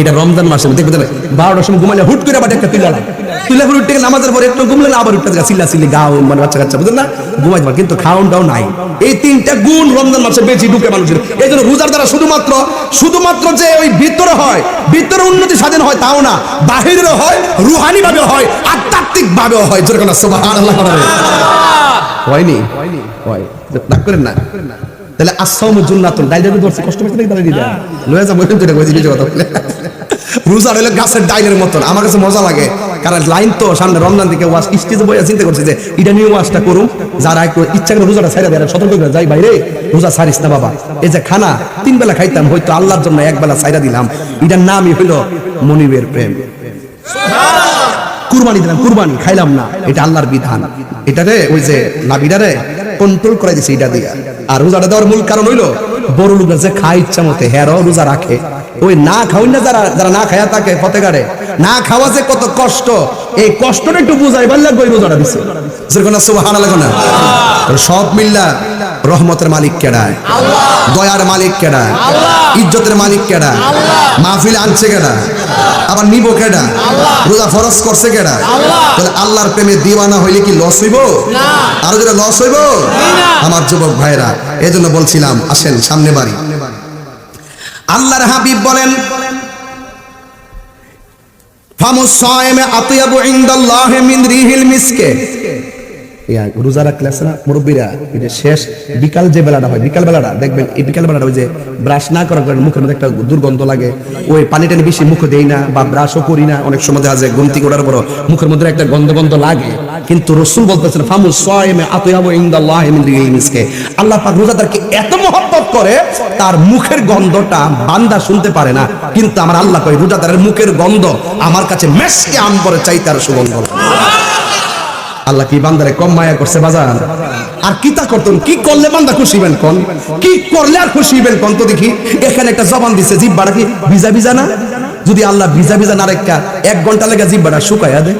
এটা রমজান মাসে দেখবে 12টার সময় ঘুমাইলে হুট করে আবার একটা তুলা করে উঠে নামাজের পরে একটু ঘুমলে আবার উঠতে চিল্লা চিল্লি গাও মানে বাচ্চা কাচ্চা বুঝলেন না ঘুমাই যাবে কিন্তু খাওন দাও নাই এই তিনটা গুণ রমজান মাসে বেশি ঢুকে মানুষের এই জন্য রোজার দ্বারা শুধুমাত্র যে ওই ভিতরে হয় ভিতরে উন্নতি সাধন হয় তাও না বাহিরে হয় রুহানি ভাবে হয় আধ্যাত্মিক ভাবে হয় যেরকম সুবহানাল্লাহ হয়নি হয় রাগ করেন না তাহলে আসসামু জুন্নাতুন ডাইল দিয়ে ধরছি কষ্ট করতে দাঁড়িয়ে দিলা লয়ে যা বলতে এটা কইছি কথা বলে রোজা হলো গাছের ডাইলের মতন আমার কাছে মজা লাগে কারণ লাইন তো সামনে রমজান দিকে ওয়াজ স্টেজে বইয়া চিন্তা করছে যে এটা নিয়ে ওয়াজটা করুম যারা একটু ইচ্ছা করে রোজাটা ছাইরা দেয় সতর্ক করে যাই বাইরে রোজা ছাড়িস না বাবা এই যে খানা 3 বেলা খাইতাম হয়তো আল্লাহর জন্য এক বেলা ছাইরা দিলাম এটার নামই হলো মনিবের প্রেম কুরবানি দিলাম কুরবানি খাইলাম না এটা আল্লাহর বিধান এটারে ওই যে নাবিরারে কন্ট্রোল করে দিছে এটা দিয়া আর রোজাটা দেওয়ার মূল কারণ হইলো বড় লোকরা যে খায় ইচ্ছা মতে হেরো রোজা রাখে ওই না খাওয়াই না যারা না খায়া থাকে ফতেগারে না খাওয়া যে কত কষ্ট এই কষ্টটা একটু বুঝাইবার লাগবে ওই রোজাটা দিছে যেরকম সুবহানাল্লাহ না সব মিল্লা রহমতের মালিক কেডা আল্লাহ দয়ার মালিক কেডা আল্লাহ ইজ্জতের মালিক কেডা আল্লাহ মাহফিল আনছে কেডা আবার নিব কেডা আল্লাহ রোজা ফরজ করছে কেডা আল্লাহ তাহলে আল্লাহর প্রেমে দিওয়ানা হইলে কি লস হইব না আর যদি লস হইব না আমার যুবক ভাইরা এজন্য বলছিলাম আসেন সামনে বাড়ি আল্লাহর হাবিব বলেন ফামুস সায়েমে আতিয়াবু ইনদাল্লাহি মিন রিহিল মিসকে রোজা রাখলে না মুরব্বীরা এই যে শেষ বিকাল যে বেলাটা হয় বিকাল বেলাটা দেখবেন এই বিকাল বেলাটা ওই যে ব্রাশ না করার কারণে মুখের মধ্যে একটা দুর্গন্ধ লাগে ওই পানিটা বেশি মুখে দেই না বা ব্রাশও করি না অনেক সময় দেখা যায় গুমতি করার পর মুখের মধ্যে একটা গন্ধ লাগে কিন্তু রাসূল বলতেছেন ফামুস সায়েমে আতিয়াবু ইনদাল্লাহি মিন রিহিল মিসকে আল্লাহ পাক রোজাদারকে এত মহব্বত করে তার মুখের গন্ধটা বান্দা শুনতে পারে না কিন্তু আমার আল্লাহ কয় রোজাদারের মুখের গন্ধ আমার কাছে মেশকে আম্বরের চাইতে আর সুগন্ধ আল্লাহ কি বান্দারে কম মায়া করছে বাজার আর কিতা করতেন কি করলে বান্দা খুশি হবেন কোন কি করলে আর খুশি হবেন কোন তো দেখি এখানে একটা জবান দিছে জিহ্বাটা কি ভিজা ভিজা না যদি আল্লাহ ভিজা ভিজা না রেখা 1 ঘন্টা লাগে জিহ্বাটা শুকায়া দেয়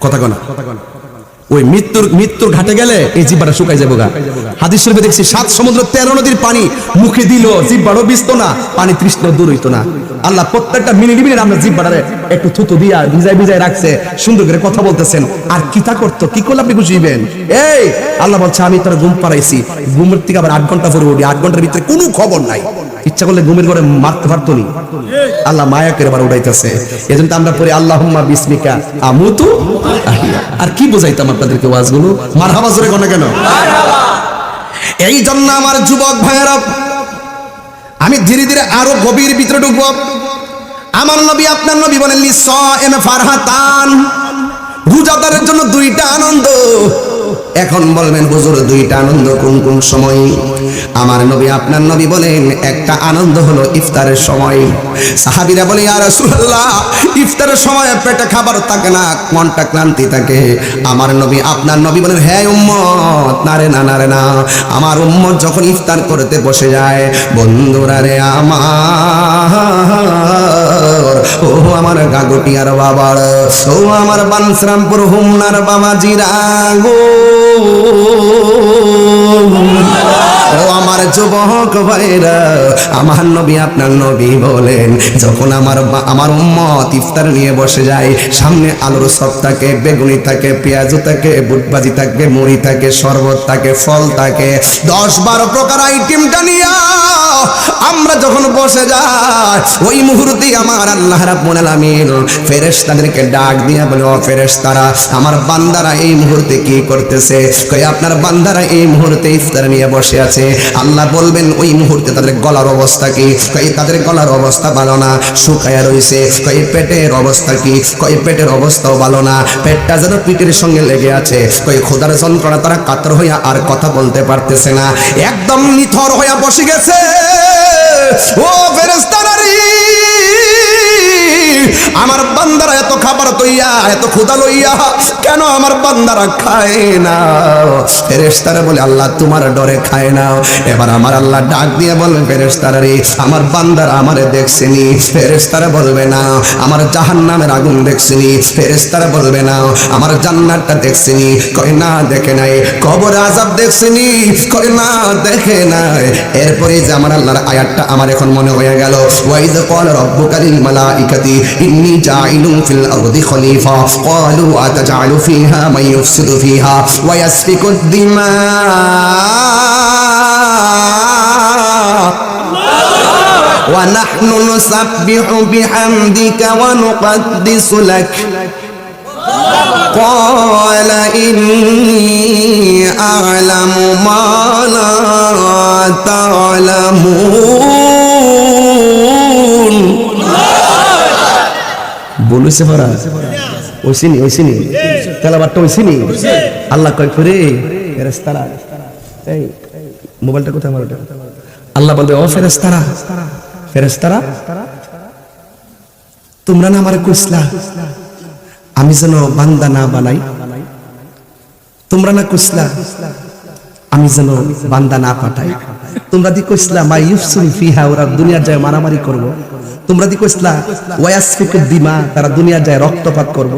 কথা কোন ওই মৃত্যুর ঘাটে গেলে এই জিহ্বাটা শুকাই যাবে গা হাদিস শরীফে দেখছি 7 সমুদ্র 13 নদীর পানি মুখে দিল জিহ্বাটাও ভিজতো না পানি তৃষ্ণা দূর হইতো না আল্লাহ প্রত্যেকটা মিনিট আমরা জিহ্বাটারে একটু থুতু দিয়া ভিজাই রাখছে সুন্দর করে কথা বলতেছেন আর কিতা করতো কি করলে আপনি খুশি হবেন এই আল্লাহ বলছে আমি তোর ঘুম পাড়াইছি ঘুমের থেকে আবার 8 ঘন্টা পরে উঠি 8 ঘন্টার ভিতরে কোনো খবর নাই ইচ্ছা করলে ঘুমের ঘরে মারতে পারতো নি আল্লাহ মায়া করে আবার উঠাইতেছে এজন্য আমরা পড়ি আল্লাহুম্মা বিসমিকা আমুতু আহিয়া আর কি বোঝাইতাম আপনাদেরকে ওয়াজগুলো মারহাবা জোরে কোন কেন মারহাবা এই জন্য আমার যুবক ভাইরা আমি ধীরে ধীরে আরো গভীর ভিতরে ঢুকবো আমার নবী আপনার নবী বলেন লিসায়েম ফারহাতান রোজাদারের জন্য 2টা আনন্দ এখন বলবেন হুজুর 2টা আনন্দ কোন কোন সময় আমার নবী আপনার নবী বলেন একটা আনন্দ হলো ইফতারের সময় সাহাবীরা বলে ইয়া রাসূলুল্লাহ ইফতারের সময় পেটে খাবার থাকে না মনটা ক্লান্তি থাকে আমার নবী আপনার নবী বলেন হে উম্মত নারে না আমার উম্মত যখন ইফতার করতে বসে যায় বন্ধুরা রে আমার ও আমার গাগটিয়ার বাবার ও আমার বানশ্রামপুর হুমনার বাবাজিরা গো ও আমার যুবক ভাইরা আমার নবী আপনার নবী বলেন যখন আমার উম্মত ইফতার নিয়ে বসে যায় সামনে আলুর চপ থাকে বেগুনি থাকে পেঁয়াজ থাকে বুটভাজি থাকে মুড়ি থাকে শরবত থাকে ফল থাকে 10-12 প্রকার আইটেমটা নিয়ে আমরা যখন বসে যাই ওই মুহূর্তে আমার আল্লাহ রাব্বুল আলামিন ফেরেশতাদেরকে ডাক দিয়া বলে ও ফেরেশতারা আমার বান্দারা এই মুহূর্তে কি করতেছে কই আপনার বান্দারা এই মুহূর্তে ইফতার নিয়ে বসে আছে আল্লাহ বলবেন ওই মুহূর্তে তাদের গলার অবস্থা কি কই তাদের গলার অবস্থা ভালো না শুকায়া রইছে কই পেটের অবস্থা কি কই পেটের অবস্থাও ভালো না পেটটা যেন পিঠের সঙ্গে লেগে আছে কই খোদার যন্ত্রণা তারা কাতর হইয়া আর কথা বলতে পারতেছে না একদম নিথর হইয়া বসে গেছে ও ফেরেশতারা রে আমার বান্দারা এত খাবার তৈয়া এত ক্ষুধা লইয়া কেন আমার বান্দারা খায় না ফেরেশতারা বলে আল্লাহ তোমার ডরে খায় না এবার আমার আল্লাহ ডাক দিয়ে বলবে ফেরেশতারা রে আমার বান্দারা আমারে দেখছেনি ফেরেশতারা বলবে না আমার জাহান্নামের আগুন দেখছেনি ফেরেশতারা বলবে না আমার জান্নাতটা দেখছেনি কয় না দেখে নাই কবর আযাব দেখছেনি কয় না দেখে নাই এরপরে যে আমার আল্লাহর আয়াতটা আমার এখন মনে হয়ে গেল ওয়াইদ ক্বালা রাব্বুকা লিল মালাইকাতি ইন্নী জাইলুন ফিল আরদি খলিফা ক্বালু আতাজআলু ফিহা মান ইউফসিদু ফিহা ওয়া ইয়াসফিকুদ দিমা ওয়া নাহনু নুসাব্বিহু বিহামদিকা ওয়া নুকদ্দিসু লাক قال إني أعلم ما لا তা'লামুন। বলেছে পারা ওইসিনি তেলাবারটা ওইসিনি। আল্লাহ কয় করে ফেরেশতারা, এই মোবাইলটা কোথায় আমার? আল্লাহ বলবে, ও ফেরেশতারা তোমরা না আমারে কইছলা আমি যেন বান্দা না বানাই, তোমরা না কইছলা আমি যেন বান্দা না পাঠাই, তোমরা দি কইছলা মা ইউফসিন ফিহা, ওরা দুনিয়ার যায় মারামারি করব, তোমরা দি কইছলা ওয়াসফিকু দিমা, তারা দুনিয়ার যায় রক্তপাত করব,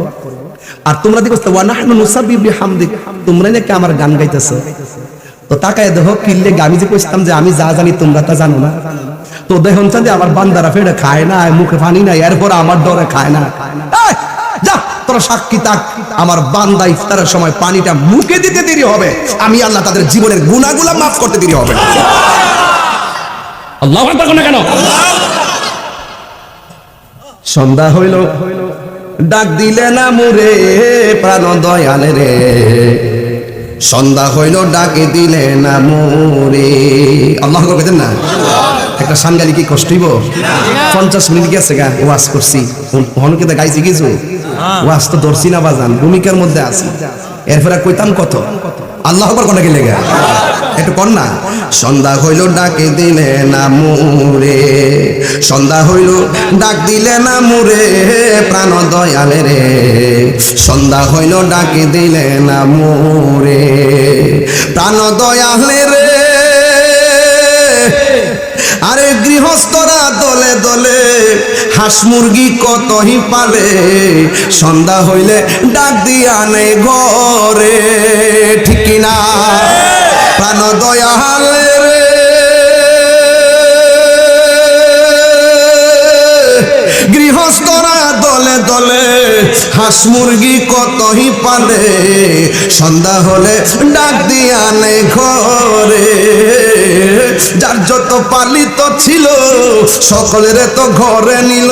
আর তোমরা দি কইছলা ওয়া নাহনু নুসাব্বিহু বিহামদিক, তোমরা নাকি আমার গান গাইতেছো। তো তাকায় দেখো কিল্লে আমি যে কইতাম যে আমি যা জানি তোমরা তা জানো না, তো দেখুন যে আমার বান্দারা ফেড়ে খায় না, মুখে পানি নাই, এরপর আমার ডরে খায় না। যা তোরা সাক্ষী থাক, আমার বান্দা ইফতারের সময় পানিটা মুখে দিতে দেরি হবে, আমি আল্লাহ তাদের জীবনের গুনাহগুলো মাফ করতে দেরি হবে। আল্লাহু আকবার না কেন? সন্ধ্যা হইল ডাক দিলে না মুরে প্রাণ দয়ালে রে, সন্ধ্যা হইল ডাকে দিলে না মোরে। আল্লাহ কইতেন না একটা সাঙ্গালি কি কষ্ট হইব? 50 মিনিট গেছে গা ওয়াজ করছি, হনকে তো গাইছি কিছু ওয়াজ তো ধরছি না বাজান, ভূমিকার মধ্যে আছি, এরপরে কইতাম কত। আল্লাহ আকবার কোন গেলে গা একটু কর না। সন্ধ্যা হইল ডাকে দিলে না মোরে, সন্ধ্যা হইল ডাক দিলে না মোরে প্রাণ দয়ালে রে, সন্ধ্যা হইল ডাকে দিলে না মোরে প্রাণ দয়ালে রে। আরে গৃহস্থরা দলে দলে হাঁস মুরগি কতই পালে, সন্ধ্যা হইলে ডাক দিয়া নেই ঘরে, ঠিক কিনা? প্রাণ দয়ালে রে, গৃহস্থরা দলে দলে হাঁস মুরগি কতই পালে, সন্ধ্যা হলে ডাক দিয়া নেই ঘরে। যার যত পালিত ছিল সকলের তো ঘরে নিল,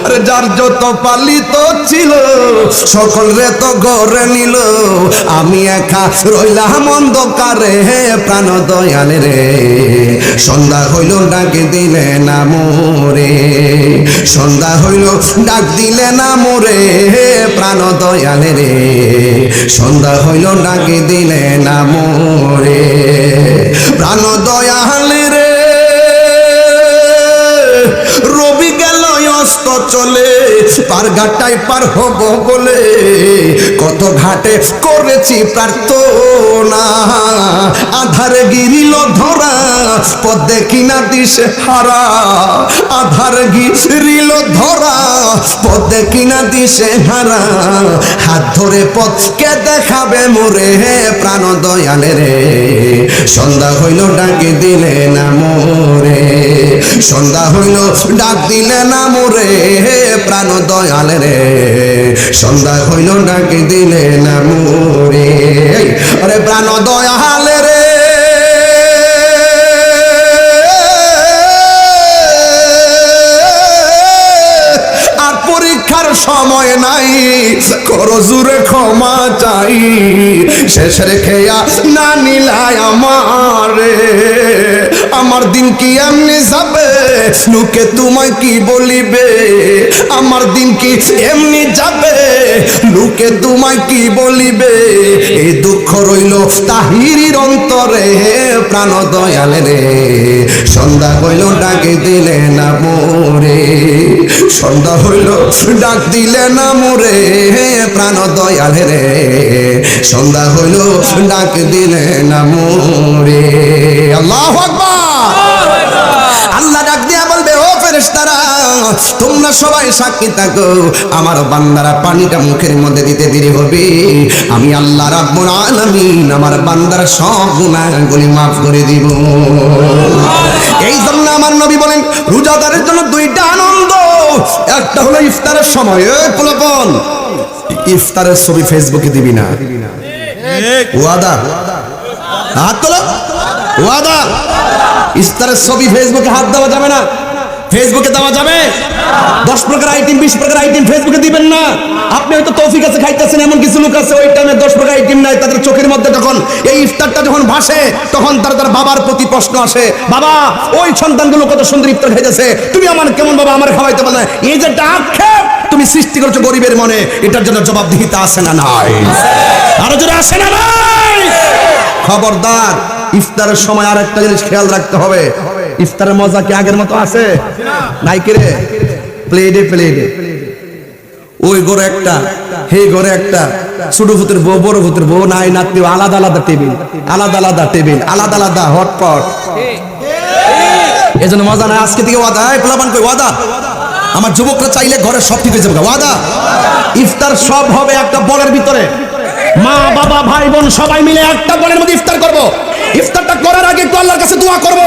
আরে যার যত পালিত ছিল সকলের তো ঘরে নিল, আমি একা রইলাম অন্ধকারে প্রাণ দয়ালে রে। সন্ধ্যা হইল ডাক দিলে না মোরে, সন্ধ্যা হইল ডাক দিলে না মোরে প্রাণ দয়ালে রে, সন্ধ্যা হইল ডাক দিলে না মোরে প্রাণ দয়ালে রে। রবি গেল অস্ত চলে, পার ঘাটায় পার হব বলে কত ঘাটে করেছি প্রার্থনা, আধারে গিরিল ধরা পথ দেখি না দিশে হারা, আধারে গিরিল ধরা পথ দেখি না দিশে হারা, হাত ধরে পথ কে দেখাবে মোরে প্রাণ দয়ালে রে। সন্ধ্যা হইল ডাকে দিলে না মোরে, সন্ধ্যা হইল ডাক দিলে না মোরে প্রাণ দয়ালে রে, সন্ধ্যা হইল ডাকে দিলে না মোরে আরে প্রাণ দয়ালে রে। আর পরীক্ষার সময় নাই, করো জুরে ক্ষমা চাই, শেষ রেখেয়া না নিলাই আমারে, আমার দিন কি এমনি যাবে লোকে তোমায় কি বলিবে, আমার দিন কি এমনি যাবে লোকে তোমায় কি বলিবে, এই দুঃখ রইল তাহিরির অন্তরে প্রাণ দয়ালে রে। সন্ধ্যা হইল ডাকে দিলে না মোরে, সন্ধ্যা হইল ডাক দিলে না মোরে প্রাণ দয়ালে রে, সন্ধ্যা হইল ডাক দিলে না মোরে। আল্লাহু আকবার। আল্লাহ ডাক দিয়া বলবে, ও ফেরেশতারা তোমরা সবাই সাক্ষী থাকো, আমার বান্দারা পানিটা মুখের মধ্যে দিতে দেরি হবে, আমি আল্লাহ রাব্বুল আলামিন আমার বান্দার সব গুনাহগুলি মাফ করে দিব। এই জন্য আমার নবী বলেন রোজাদারের জন্য দুইটা আনন্দ, একটা হলো ইফতারের সময়, এই পোলাপন ইফতারের ছবি ফেসবুকে দিবি না, ওয়াদা, হাত তোলো, ওয়াদা, ইফতারের ছবি ফেসবুকে হাত দেওয়া যাবে না, ফেসবুকে দেওয়া যাবে? 10 প্রকার আইটেম 20 প্রকার আইটেম ফেসবুকে দিবেন না। আপনি হয়তো তৌফিক আছে খাইতেছেন, এমন কিছু লোক আছে ওই টাইমে 10 প্রকার আইটেম নাই, তাদের চোখের মধ্যে যখন এই ইফতারটা যখন ভাসে তখন তার বাবার প্রতি প্রশ্ন আসে, বাবা ওই সন্তানগুলো কত সুন্দর ইফতার খাইতেছে, তুমি আমার কেমন বাবা আমার খাওয়াইতে পারলে? এই যে একটা আক্ষেপ তুমি সৃষ্টি করছো গরিবের মনে, এটার জন্য জবাবদিহিতা আছে না নাই? আরো জোরে আছে না নাই? খবরদার, ইফতারের সময় আর একটা জিনিস খেয়াল রাখতে হবে, ইফতারের মজা কি আগের মতো আছে? নাই কি রে? প্লেটে প্লেটে ওই ঘরে একটা, হে ঘরে একটা, ছোট ভূতের বউ বড় ভূতের বউ, নাই নাতি, আলাদা আলাদা টেবিল, আলাদা আলাদা টেবিল, আলাদা আলাদা হটপট। এজন্য মজা নাই। আজকে থেকে ওয়াদা, এই পোলাপান কই ওয়াদা, আমার যুবকরা চাইলে ঘরে সব ঠিক হয়ে যাবে, ওয়াদা। ইফতার সব হবে একটা বলের ভিতরে, মা বাবা ভাই বোন সবাই মিলে একটা বলের মধ্যে ইফতার করব। ইফতারটা করার আগে একটু আল্লাহর কাছে দোয়া করব।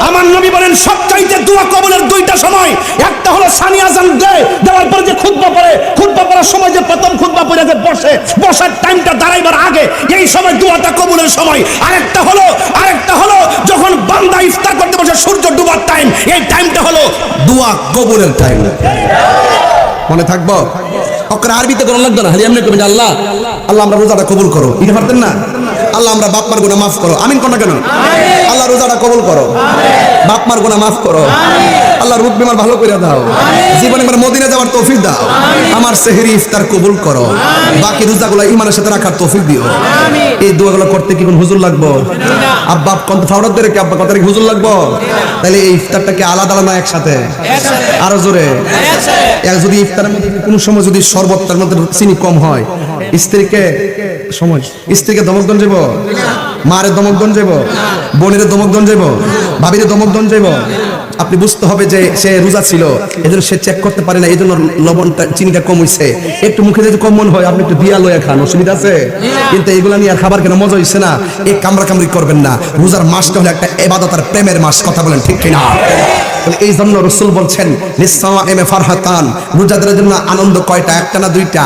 আমার নবী বলেন সবচাইতে দোয়া কবুলের দুইটা সময়, একটা হলো সানি আযান দেওয়ার পরে যে খুতবা পড়ে, খুতবা পড়ার সময় যে প্রথম খুতবা পড়ে যে বসার টাইমটা দাঁড়াইবার আগে, এই সময় দোয়াটা কবুলের সময়। আরেকটা হলো যখন বান্দা ইফতার করতে বসে সূর্য ডুবার টাইম, এই টাইমটা হলো দোয়া কবুলের টাইম। মনে থাকবো? ওকরা আরবিতে কোন লাগতো না, খালি এমনি কইবেন আল্লাহ আল্লাহ আমরা রোজাটা কবুল করো, এটা পারতেন না? আল্লাহ আমরা বাপ মার গুনাহ মাফ করো, আমিন কোন না কেন? আল্লাহ রোজাটা কবুল করো, বাপ মার গুনাহ মাফ করো, আল্লাহ রোগ বিমার ভালো করে দাও, জীবনে আমার মদিনা যাওয়ার তৌফিক দাও, আমার সেহরি ইফতার কবুল করো, বাকি রোজাগুলো ঈমানের সাথে রাখার তৌফিক দিও। এই দোয়াগুলো করতে কি কোন হুজুর লাগবো? আব্বা কোন ফাওড়াত ধরে কি আব্বা কত কি হুজুর লাগবো? তাহলে এই ইফতারটাকে আলাদা আলাদা একসাথে, আরো জোরে এক। যদি ইফতারের মধ্যে কোনো সময় যদি শরবতের মধ্যে চিনি কম হয়, স্ত্রীকে দমক দন যাব, মারে দমক দন যাব, বোনের দমক দন যাব, ভাবিরে দমক দন যাব। আপনি বুঝতে হবে যে সে রোজা ছিল, এজন্য সে চেক করতে পারে না, এই জন্য লবণটা চিনিটা কম হইছে। একটু মুখে যদি কম মন হয় আপনি একটু দিয়া লয়া খান, অসুবিধা আছে? কিন্তু এইগুলা নিয়ে আর খাবার কেন, মজা হইছে না, এই কামড়া কামড়ি করবেন না। রোজার মাসটা হলো একটা ইবাদত আর প্রেমের মাস, কথা বলেন ঠিক কিনা? এই জন্য রাসূল বলছেন লিসাওয়াইমে ফারহাতান, রোজাদারের জন্য আনন্দ কয়টা? একটা না দুইটা?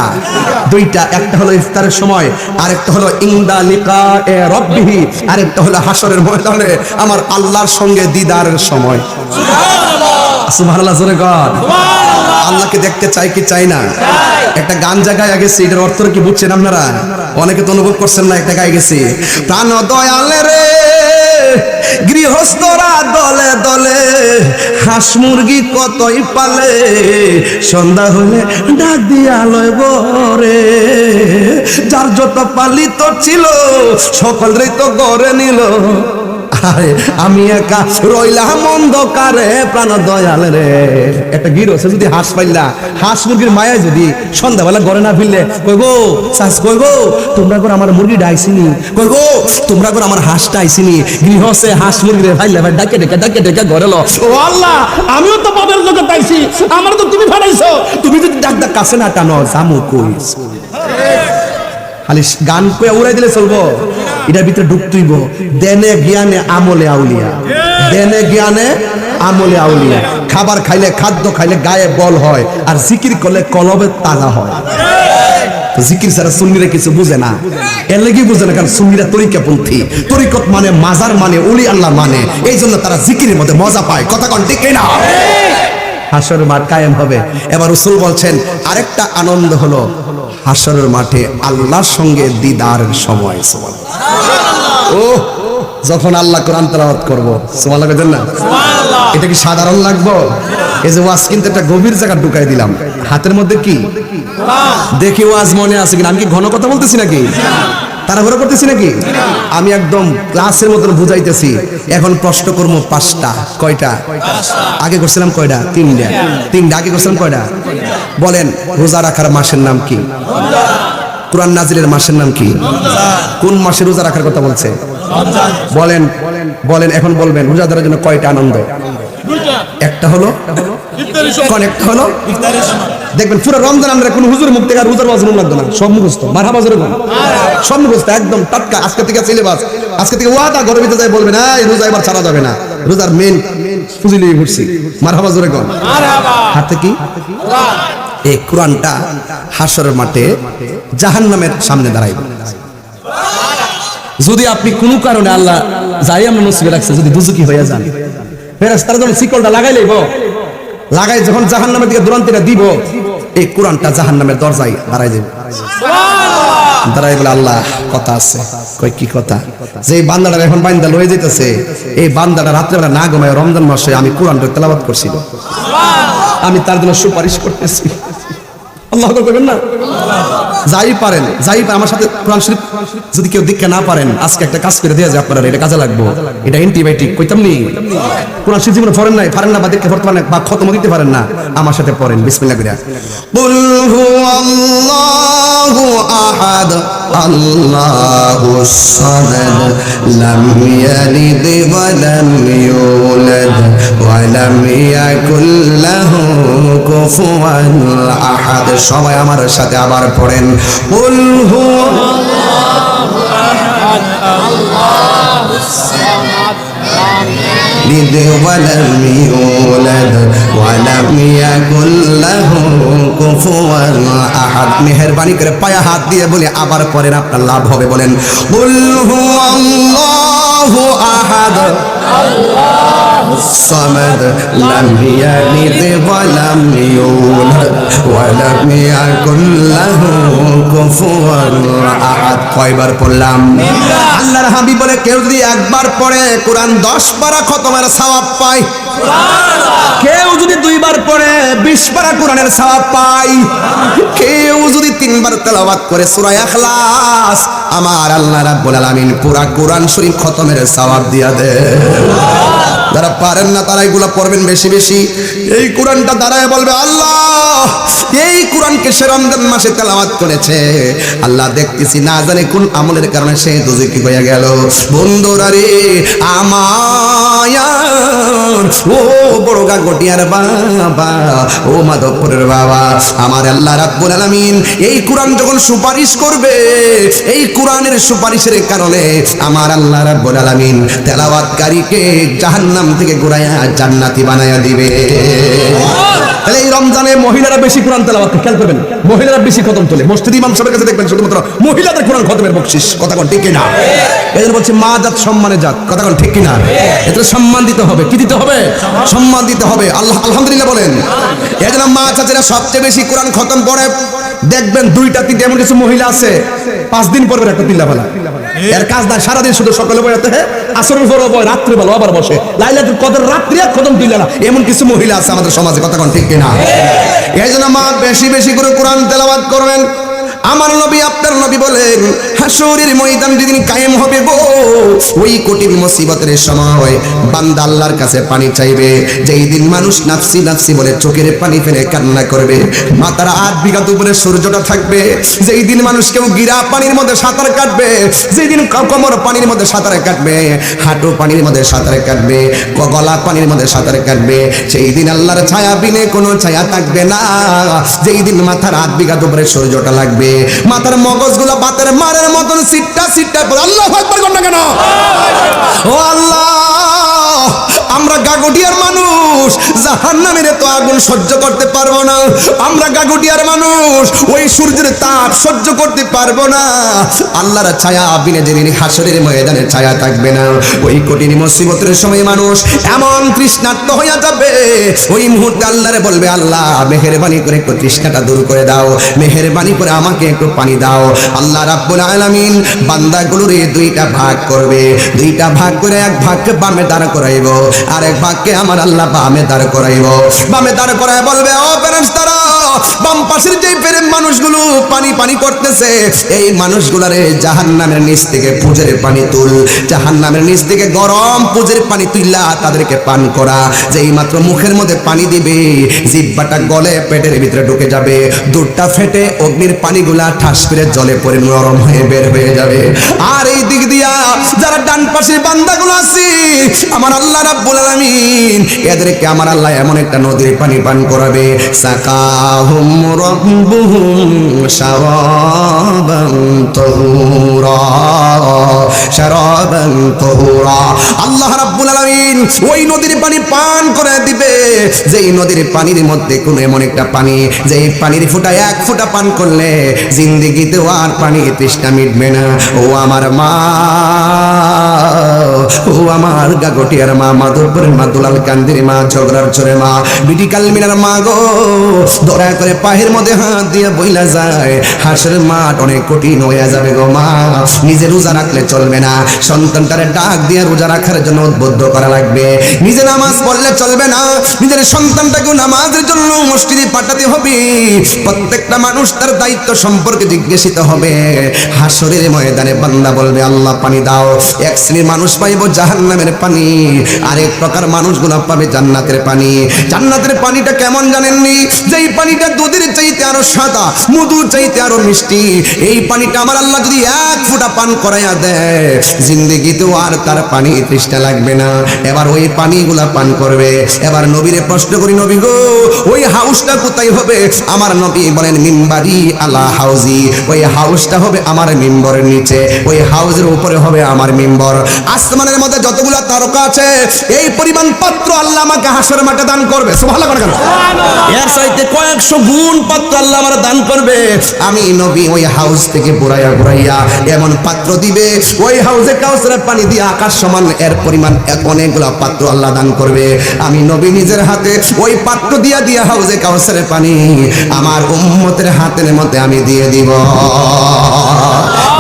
দুইটা। একটা হলো ইফতারের সময়, আরেকটা হলো ইনদা লিকায়ে রাব্বিহি, আরেকটা হলো হাসরের ময়দানে আমার আল্লাহর সঙ্গে দিদারের সময়। সুবহানাল্লাহ, সুবহানাল্লাহ জোরে কর। সুবহানাল্লাহ। আল্লাহকে দেখতে চাই কি চাই না? একটা গান জায়গায় গেছে, এটার অর্থ কি বুঝছেন আপনারা? অনেকে তো অনুভব করছেন না, একটা গায়ে গেছে, প্রাণ দয়ালে রে গৃহস্থরা দলে দলে হাঁস মুরগি কতই পালে, সন্ধ্যা হলে ডাক দিয়া লয় বরে, যার যত পালিত ছিল সকলেই তো গড়ে নিল, আরে আমি একা রইলাম অন্ধকারে, প্রাণ দয়াল রে। একটা গৃহস্থ যদি হাঁস পাইলা, হাঁস মুরগির মায়া যদি সন্ধ্যাবেলা ঘরে না ফিরলে, কই গো শাস, কই গো তোমরা করে আমার মুরগি ডাইছিনি, কই গো তোমরা করে আমার হাঁসটা আইছিনি। গৃহস্থে হাঁস মুরগি ফাইলা ভাই ডাকে ডেকে ঘরে লো, ও আল্লাহ আমিও তো বাবার লোকে পাইছি, আমার তো তুমি ফাটাইছো, তুমি যদি ডাক কাছে না টানো জামু কই। খালি গান কয়ে উড়াই দিলে চলবো? এটার ভিতরে ঢুকতেইব দেনে জ্ঞানে আমলে আউলিয়া, দেনে জ্ঞানে আমলে আউলিয়া। খাবার খাইলে, খাদ্য খাইলে গায়ে বল হয়, আর জিকির করলে কলবে তাজা হয়। জিকির ছাড়া সুন্নিরা কিছু বুঝে না, এর লাগি বুঝে না, কারণ সুন্নিরা তরিকাপন্থী। তরিকত মানে মাজার মানে ওলি আল্লাহ মানে, এই জন্য তারা জিকিরের মধ্যে মজা পায়। কথা কোন ঠিক না? হাসরের মাঠ কায়েম হবে। এবার রাসূল বলছেন আরেকটা আনন্দ হলো হাসরের মাঠে আল্লাহর সঙ্গে দিদারের সময়। সুবহানাল্লাহ। ও যখন আল্লাহ কোরআন তেলাওয়াত করব, সুবহানাল্লাহ বলেন না? সুবহানাল্লাহ। এটা কি সাধারণ লাগবে? এই যে ওয়াজ কিন্তু একটা গভীর জায়গা ঢুকাই দিলাম, হাতের মধ্যে কি কোরআন। দেখি ওয়াজ মনে আছে কিনা? আমি কি ঘন কথা বলতেছি নাকি? তাড়াহুড়ো করতেছি নাকি? আমি একদম ক্লাসের মতন বুঝাইতেছি। এখন প্রশ্ন করব 5টা। কয়টা? আগে করছিলাম কয়টা? 3টা। আগে করছিলাম কয়টা? বলেন রোজা রাখার মাসের নাম কি? কোরআন নাজিলের মাসের নাম কি? কোন মাসে রোজা রাখার কথা বলছে? বলেন বলেন, এখন বলবেন রোজাদারের জন্য কয়টা আনন্দ? একটা হলো একটা হলো দেখবেন পুরো রমজান আমরা কোন হুজুর মুখ থেকে রোজার ওয়াজ লাগতো না, সব মুখস্থ। মারহাবা জোরে বলেন, সব মুখস্থ একদম টাটকা। আজকে থেকে সিলেবাস, আজকে থেকে ওয়াদা ঘরের ভিতরে যাই বলবেন এই রোজা এবার ছাড়া যাবে না, রোজার মেন ফুজিলি ঘুরছি। মারহাবা জোরে বলেন। হাতে কি? এই কোরআনটা হাসরের মাঠে জাহান্নামের সামনে দাঁড়াইবে। যদি আপনি কোন কারণে আল্লাহ যাই আমরা নসিবে রাখছে, যদি দুজকি হয়ে যান, ফেরেশতারা যখন শিকলটা লাগাই লইব, লাগাই যখন জাহান্নামের দিকে দুরান্তিটা দিব, এই কোরআনটা জাহান্নামের দরজায় দাঁড়াই দেবে। দাঁড়াই বলে আল্লাহ কথা আছে। কই কি কথা? যে বান্দাটা এখন বান্দা লয়ে যাইতেছে, এই বান্দাটা রাত্রেবেলা না ঘুমায় রমজান মাসে আমি কোরআনটা তেলাওয়াত করছি, আমি তার জন্য সুপারিশ করতেছি। আল্লাহ করবেন না? যাই পারেন আমার সাথে কোরআন শরীফ যদি কেউ দীক্ষা না পারেন, আজকে একটা কাজ করে দেয়া যায় আপনারা, এটা কাজে লাগবো, এটা অ্যান্টিবায়োটিক কইতাম নি। কোরআন শরীফ জীবনে পড়েন না বা দীক্ষা পড়তে পারেন বা খতম দিতে পারেন না, আমার সাথে পড়েন বিসমিল্লাহ করে। কুল হুয়াল্লাহু আহাদ আল্লাহুস সামাদ লাম ইয়ালিদ ওয়া লাম ইউলাদ ওয়া লাম ইয়াকুল লাহু কুফুয়ান আহাদ। সবাই আমার সাথে আবার পড়েন, কুল হুয়াল্লাহু আহাদ আল্লাহুস সামাদ লাম ইয়ালিদ ওয়া লাম ইউলাদ ওয়া লাম ইয়াকুল লাহু কুফুয়ান আহাদ। মেহেরবানি করে পায়ে হাত দিয়ে বলে আবার পড়েন, আপনার লাভ হবে। বলেন, কুল হুয়াল্লাহু আহাদ আল্লাহুস সামাদ লাম ইয়ালিদ ওয়া লাম ইউলাদ ওয়া লাম ইয়াকুল লাহু কুফুয়ান আহাদ। কয়বার পড়লাম? আল্লাহর হাবিব বলে কেউ যদি একবার পড়ে কোরআন 10 পারা খতমের সওয়াব পায়, কেউ যদি 2 বার পড়ে 20 পারা কোরআনের সওয়াব পায়, কেউ যদি 3 বার তেলাওয়াত করে সূরা ইখলাস, আমার আল্লাহ রাব্বুল আলামিন পুরা কোরআন শরীফ খতমের সওয়াব দিয়া দেয়। যারা পারেন না তারা এগুলা পড়বেন বেশি বেশি। এই কোরআনটা দাঁড়ায় বলবে, আল্লাহ এই কোরআনকে সে রমজান মাসে তেলাওয়াত করেছে, আল্লাহ দেখতেছি না জানে কোন আমলের কারণে সে দুজকি হয়ে গেল। বন্ধুরা রে আমার, ও বড় গাগটিয়ার বাবা, ও মাধবপুরের বাবা, আমার আল্লাহ রাব্বুল আলামিন এই কোরআন যখন সুপারিশ করবে, এই কোরআনের সুপারিশের কারণে আমার আল্লাহ রাব্বুল আলামিন তেলাওয়াতকারীকে জাহান্নাম থেকে ঘুরাইয়া জান্নাতি বানায়া দিবে। তাহলে এই রমজানে মহিলারা বেশি কোরআন তেলাওয়াত, খেয়াল করবেন, মহিলারা বেশি খতম তোলে। মসজিদ ইমাম সাহেবের কাছে দেখবেন শুধুমাত্র মহিলাদের কোরআন খতমের বকশিশ। কথা কোন ঠিক কিনা? এদের বলছে মা জাত সম্মানের জাত। কথা কোন ঠিক কিনা? এদের সম্মান দিতে হবে। কি দিতে হবে? সম্মান দিতে হবে। আল্লাহ আলহামদুলিল্লাহ বলেন। এজন্য মা চাচারা সবচেয়ে বেশি কোরআন খতম পড়ে। দেখবেন 2টা 3টা এমন কিছু মহিলা আছে 5 দিন পর একটা তিল্লা ফেলা, এর কাজ না, সারাদিন শুধু সকালে বইতে হয়, আসরের পর বয়, রাত্রে বেলা আবার বসে লাইলাতুল কদর রাত্রি খতম তিল্লা না, এমন কিছু মহিলা আছে আমাদের সমাজে। কথা কোন ঠিক কিনা? এই জন্য মা বেশি বেশি করে কোরআন তেলাওয়াত করবেন। আমার নবী আপনার নবী বলেন, হাসরের ময়দান যেদিন কায়েম হবে গো, ওই কঠিন মুসিবতের সময় বান্দা আল্লাহর কাছে পানি চাইবে, যেই দিন মানুষ নাফসি নাফসি বলে চোখের পানি ফেলে কান্না করবে, মাথার 8 বিঘা উপরে সূর্যটা থাকবে, যেই দিন মানুষ কেউ গিরা পানির মধ্যে সাঁতার কাটবে, যেই দিন কোমর পানির মধ্যে সাঁতার কাটবে, হাঁটু পানির মধ্যে সাঁতার কাটবে, গলা পানির মধ্যে সাঁতার কাটবে, সেই দিন আল্লাহর ছায়া বিনে কোনো ছায়া থাকবে না। যেই দিন মাথার 8 বিঘা উপরে সূর্যটা লাগবে, মাথার মগজগুলো বাতের মারের মতন সিটটা সিটটা। আল্লাহু আকবার কোন না কেন? ও আল্লাহ, আমরা গাগটিয়ার মানুষ, জাহান্নামের তো আগুন সহ্য করতে পারবো না। আমরা গাগটিয়ার মানুষ, ওই সূর্যের তাপ সহ্য করতে পারবো না। আল্লাহর ছায়া বিনে যেদিন হাসরের ময়দানে ছায়া থাকবে না, ওই কঠিন মুসিবতের সময় মানুষ এমন তৃষ্ণার্ত হয়ে যাবে, ওই মুহূর্তে আল্লাহরে বলবে, আল্লাহ মেহেরবানি করে একটু তৃষ্ণাটা দূর করে দাও, মেহেরবানি করে আমাকে একটু পানি দাও। আল্লাহ রাব্বুল আলামিন বান্দাগুলোরে 2টা ভাগ করবে, 2টা ভাগ করে এক ভাগকে বামে দাঁড় করাইব, আর এক ভাগকে আমার আল্লাহ বামে দাঁড় করাইব। বামে দাঁড় করায় বলবে, ও ফেরেশতারা, বাম পাশের যে প্রেম মানুষগুলো পানি পানি করতেছে, এই মানুষগুলারে জাহান্নামের নিচ থেকে পুজের পানি তুল, জাহান্নামের নিচ থেকে গরম পুজের পানি তুইলা তাদেরকে পান করা। যেই মাত্র মুখের মধ্যে পানি দিবে, জিহ্বাটা গলে পেটের ভিতরে ঢুকে যাবে, দুধটা ফেটে অগ্নির পানিগুলা ঠাস করে জলে পড়ে নরম হয়ে বের হয়ে যাবে। আর এই দিক দিয়া যারা ডান পাশের বান্দাগুলো আছে, আমার আল্লাহ রাব্বুল আলামিন এদেরকে আমার আল্লাহ এমন একটা নদীর পানি পান করাবে, সাকাহুম রাব্বুহুম শারাবান তাহুরা, শারাবান তাহুরা। আল্লাহ রাব্বুল আলামিন ওই নদীর পানি পান করে দিবে, যেই নদীর পানির মধ্যে কোন এমন একটা পানি, যেই পানির ফোঁটা এক ফোঁটা পান করলে জিন্দেগিতে আর পানি তৃষ্ণা মিটবে না। ও আমার মা, ও আমার গাগটিয়ার মা, মাধবপুরের মা, দুলাল কান্দির মা, ঝগড়ার চরে মা, বিটি কালমিনার মা গো, দয়া করে পায়ের মধ্যে হাত দিয়ে বইলা যায়, হাসরের মাঠ অনেক কঠিন হয়ে যাবে গো মা। নিজে রোজা রাখলে চলবে না, সন্তানটারে ডাক দিয়ে রোজা রাখার জন্য উদ্বুদ্ধ করা লাগবে। নিজে নামাজ পড়লে চলবে না, নিজের সন্তানটাকেও নামাজের জন্য মসজিদে পাঠাতে হবে। প্রত্যেকটা মানুষ তার দায়িত্ব সম্পর্কে জিজ্ঞাসিত হবে। হাসরের ময়দানে বান্দা বলবে আল্লাহ পানি দাও। এক শ্রেণীর মানুষ পাইব জাহান্নামের পানি, আরেক প্রকার মানুষগুলো পাবে জান্নাতের পানি। জান্নাতের পানিটা কেমন জানেননি? যেই পানিটা দুধের চাইতে আরো সাদা, মধুর চাইতে আরো মিষ্টি। এই পানিটা আমার আল্লাহ যদি এক ফোঁটা পান করাইয়া দেয়, জিন্দেগিতেও আর তার পানি তৃষ্ণা লাগবে না। এবার ওই পানিগুলা পান করবে। এবার নবীরে প্রশ্ন করি, নবী গো ওই হাউসটা কোথায় হবে? আমার নবী বলেন মিম্বারি আলা হাউজি, ওই হাউসটা হবে আমার মিম্বরের নিচে, ওই হাউজের উপরে হবে আমার মিম্বর। আসমানের মধ্যে যতগুলা তারকা আছে এই পরিমাণ পাত্র আল্লাহ আমাকে হাসরের মাঠে দান করবে। সুবহানাল্লাহ বলেন। এর চাইতে কয়েকশো গুণ পাত্র আল্লাহ আমার দান করবে। আমি নবী ওই হাউস থেকে বুড়াইয়া বুড়াইয়া এমন পাত্র দিবে, ওই হাউজে কাউসারের পানি দিয়ে আকাশ সমান এর পরিমাণ অনেকগুলা পাত্র আল্লাহ দান করবে। আমি নবী নিজের হাতে ওই পাত্র দিয়া দিয়া হাউজে কাউসারের পানি আমার উম্মতের হাতের মধ্যে আমি দিয়ে দিব।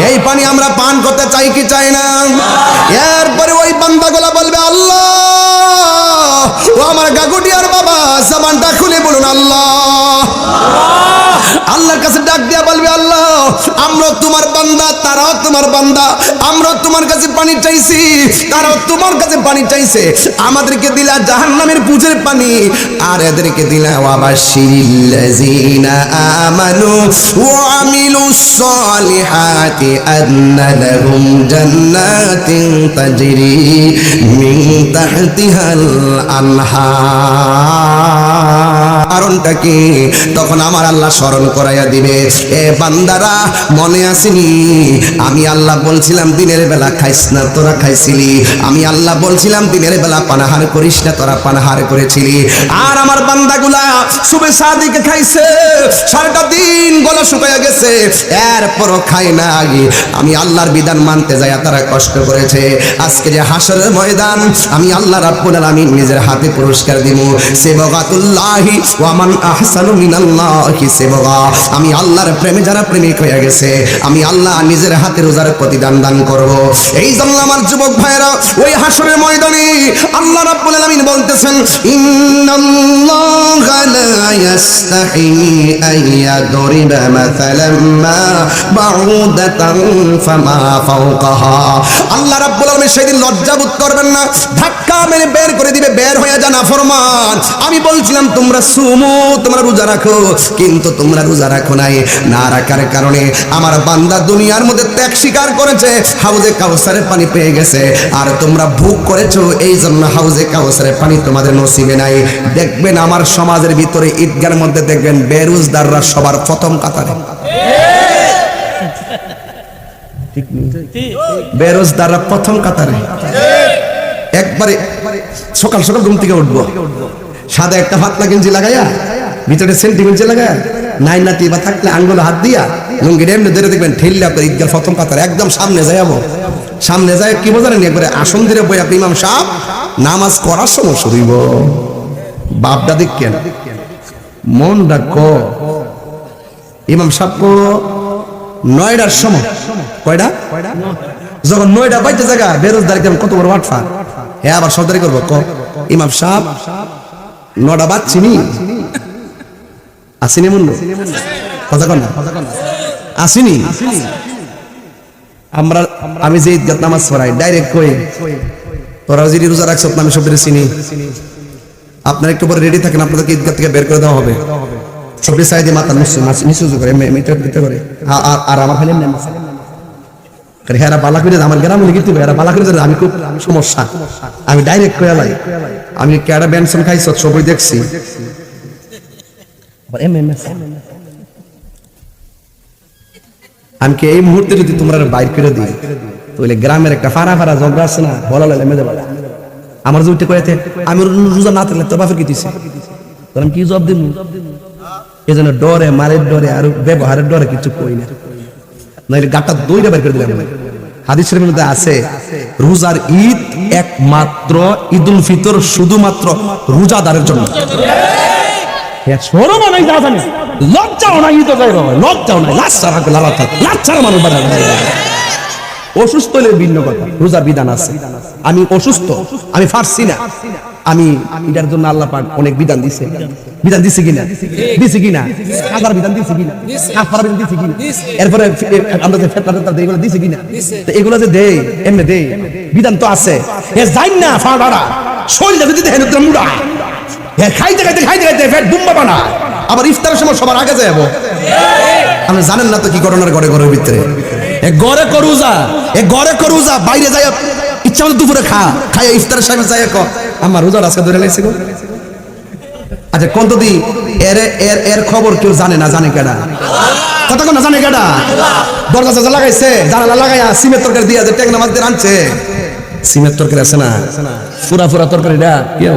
এই পানি আমরা পান করতে চাই কি চাই না? এরপরে ওই বান্দাগুলা বলবে আল্লাহ, ও আমার গাগুটিয়ার বাবা, জবানটা খুলে বলুন আল্লাহ। আল্লাহর কাছে ডাক দিয়া বলবে আল্লাহ, আমরা তোমার বান্দা, তারাও তোমার বান্দা, আমরা তোমার কাছে পানি চাইছি, তারাও তোমার কাছে পানি চাইছে। আমাদেরকে দিলা জাহান্নামের পুজের পানি, আর এদেরকে দিলা ওয়াবাশশিরিল্লাযীনা আমানু ওয়া আমিলুস সালিহাতি আন্না লাহুম জান্নাতিন তাজরি মিন তাহতিহাল আনহার। কারণটা কি? তখন আমার আল্লাহ স্মরণ করাইয়া দিবে, এ বান্দারা মনে আসেনি আমি আল্লাহ বলছিলাম দিনের বেলা খাইস না, তোরা খাইছিলি। আমি আল্লাহ বলছিলাম দিনের বেলা পানাহার করিস না, তোরা পানাহার করেছিলি। আর আমার বান্দাগুলা সুবে সাদিকে খাইছে, সারাটা দিন গলা শুকাইয়া গেছে, এরপরও খায় না। আগে আমি আল্লাহর বিধান মানতে যাইয়া তারা কষ্ট করেছে। আজকে যে হাসরের ময়দান, আমি আল্লাহ রাব্বুল আলামিন নিজের হাতে পুরস্কার দিব। সিবগাতুল্লাহি ওয়া মান আহসানু মিনাল্লাহি সিবগা। আমি আল্লাহর প্রেমে যারা প্রেমিক হয়ে গেছে, আমি আল্লাহ নিজের হাতে রোজার প্রতিদান দান করব। এই জন্য আমার যুবক ভাইরা ওই হাসরের ময়দানে আল্লাহ রাব্বুল আলামিন বলতেছেন, ইন্নাল্লাহা লা ইয়াস্তাহি আইয়াদরিবা মাসালাম মা বাউদাতান ফামা ফাওকাহা। আল্লাহ রাব্বুল আলামিন সেদিন লজ্জা বোধ করবেন না, ধাক্কা মেরে বের করে দিবে, বের হয়ে যা নাফরমান। আমি বলছিলাম তোমরা সুমো, তোমরা রোজা রাখো, কিন্তু তোমরা রোজা রাখো নাই। না রাখার কারণে আমার বান্দা দুনিয়ার মধ্যে ত্যাগ স্বীকার করেছে, হাউজে কাউসারের পানি পেয়ে গেছে, আর তোমরা ভোগ করেছো, এই জন্য হাউজে কাউসারের পানি তোমাদের নসিবে নাই। দেখবেন আমার সমাজের ভিতরে ঈদগার মধ্যে দেখবেন বেরোজদাররা সবার প্রথম কাতারে। বেরোজদাররা প্রথম কাতারে। একবারে সকাল সকাল ঘুম থেকে উঠবো, সাদা একটা ফাতলা গেঞ্জি লাগাইয়া, ভিতরে সেন্টি গেঞ্জি লাগাইয়া, নাই নাতি বা থাকলে আঙ্গুলে হাত দিয়া লুঙ্গিটা এমনি ধরে দেখবেন ঠেললে করে ঈদগার প্রথম কাতার একদম সামনে যাবো। সামনে যায় কি বোঝালেন, একবারে আসন ধরে বই আপনি ইমাম সাহেব নামাজ করার সময় শুরুইব। বাপটা দেখেন মন ডাক ইমাম সাহেব 9টার সময়, কয়টা যখন 9টা বাইতে জায়গা বেরোজদার কেমন কত বড় বাটফা, হ্যাঁ আবার সর্দারি করবো ক ইমাম সাহেব 9টা বাজছিনি আসিনি মুন্ডু কথা কন না আসিনি। আমরা আমি যে ঈদগাহ নামাজ পড়াই ডাইরেক্ট কই তোরা যদি রোজা রাখছ আমি সব চিনি, আপনারা একটু পরে রেডি থাকেন, আপনাদেরকে ঈদগাহ থেকে বের করে দেওয়া হবে। সবই সাইডে মাথা নিচু করে মিটার দিতে করে, আর আমার খালি হেরা বালা করে আমার গ্রামে লিখিতে হেরা বালা করে আমি খুব সমস্যা, আমি ডাইরেক্ট করে লাই। আমি ক্যাডা বেনসন খাইছ সবই দেখছি, আমি কি এই মুহূর্তে যদি তোমরা বাইর করে দিই তাহলে গ্রামের একটা ফারা ফারা ঝগড়া আছে না, বলা লাগে মেজে বলা আমার যে উঠে কয়েতে আমি রোজা না থাকলে তোর বাপের কি দিছে, আমি কি জবাব দিব? এই জন্য ডরে, মারের ডরে আর ব্যবহারের ডরে কিছু কই না, নাইলে গাটা দইটা বের করে দিলাম। হাদিস শরীফের মধ্যে আছে রোজার ঈদ একমাত্র ঈদুল ফিতর শুধুমাত্র রোজাদারের জন্য। শরমও নাই, লজ্জাও নাই, ঈদ যাই বাবা, লজ্জাও নাই, লাচ্ছার মানুষ অসুস্থ হলে ভিন্ন কথা, রোজার বিধান আছে। আমি অসুস্থ, আমি পারছি না, আমি এটার জন্য আল্লাহ পাক অনেক বিধান দিছে। বিধান দিছে কিনা? দিছে কিনা? কাজার বিধান দিছে কিনা? কাফার বিধান দিছে কিনা? এরপরে আমরা যে ফেতরা এগুলো দিছে কিনা? তো এগুলো যে দেই এমনি দেই, বিধান তো আছে। এ যাই না ফাড়াড়া শরীরে যদি দেখেন তো মুড়া, এ খাইতে খাইতে খাইতে খাইতে পেট বুম্বা বানা, আবার ইফতারের সময় সবার আগে যাবো। আপনি জানেন না তো কি ঘটনার ঘরে ঘরের ভিতরে ঘরে করুজা, ঘরে করুজা, বাইরে যাই ইচ্ছা মতো দুপুরে খাই ইফতারের সময় যাই আমার রোজার আজকে ধরে লাগছে গো। আচ্ছা কোন দি এর এর এর খবর কেউ জানে না, জানে কেডা? কথা কোন জানে কেডা? দরজা দরজা লাগাইছে, জানালা লাগাইয়া সিমের তরকারি দিয়া যে ট্যাংরা মাছ দিয়ে আনছে, সিমের তরকারি আছে না, ফুরা ফুরা তরকারিটা কেউ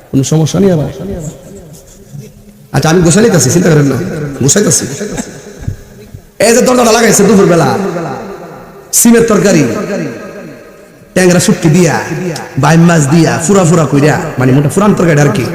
কোনো সমস্যা নেই আবার। আচ্ছা আমি গোসাইতেছি, চিন্তা করেন না, গোসাইতেছি। এই যে দরজাটা লাগাইছে দুপুর বেলা, সিমের তরকারি, ট্যাংরা শুটকি দিয়া, বাইম মাছ দিয়া, ফুরা ফুরা কইরা, মানে মোটা ফুরান তরকারি আর কি।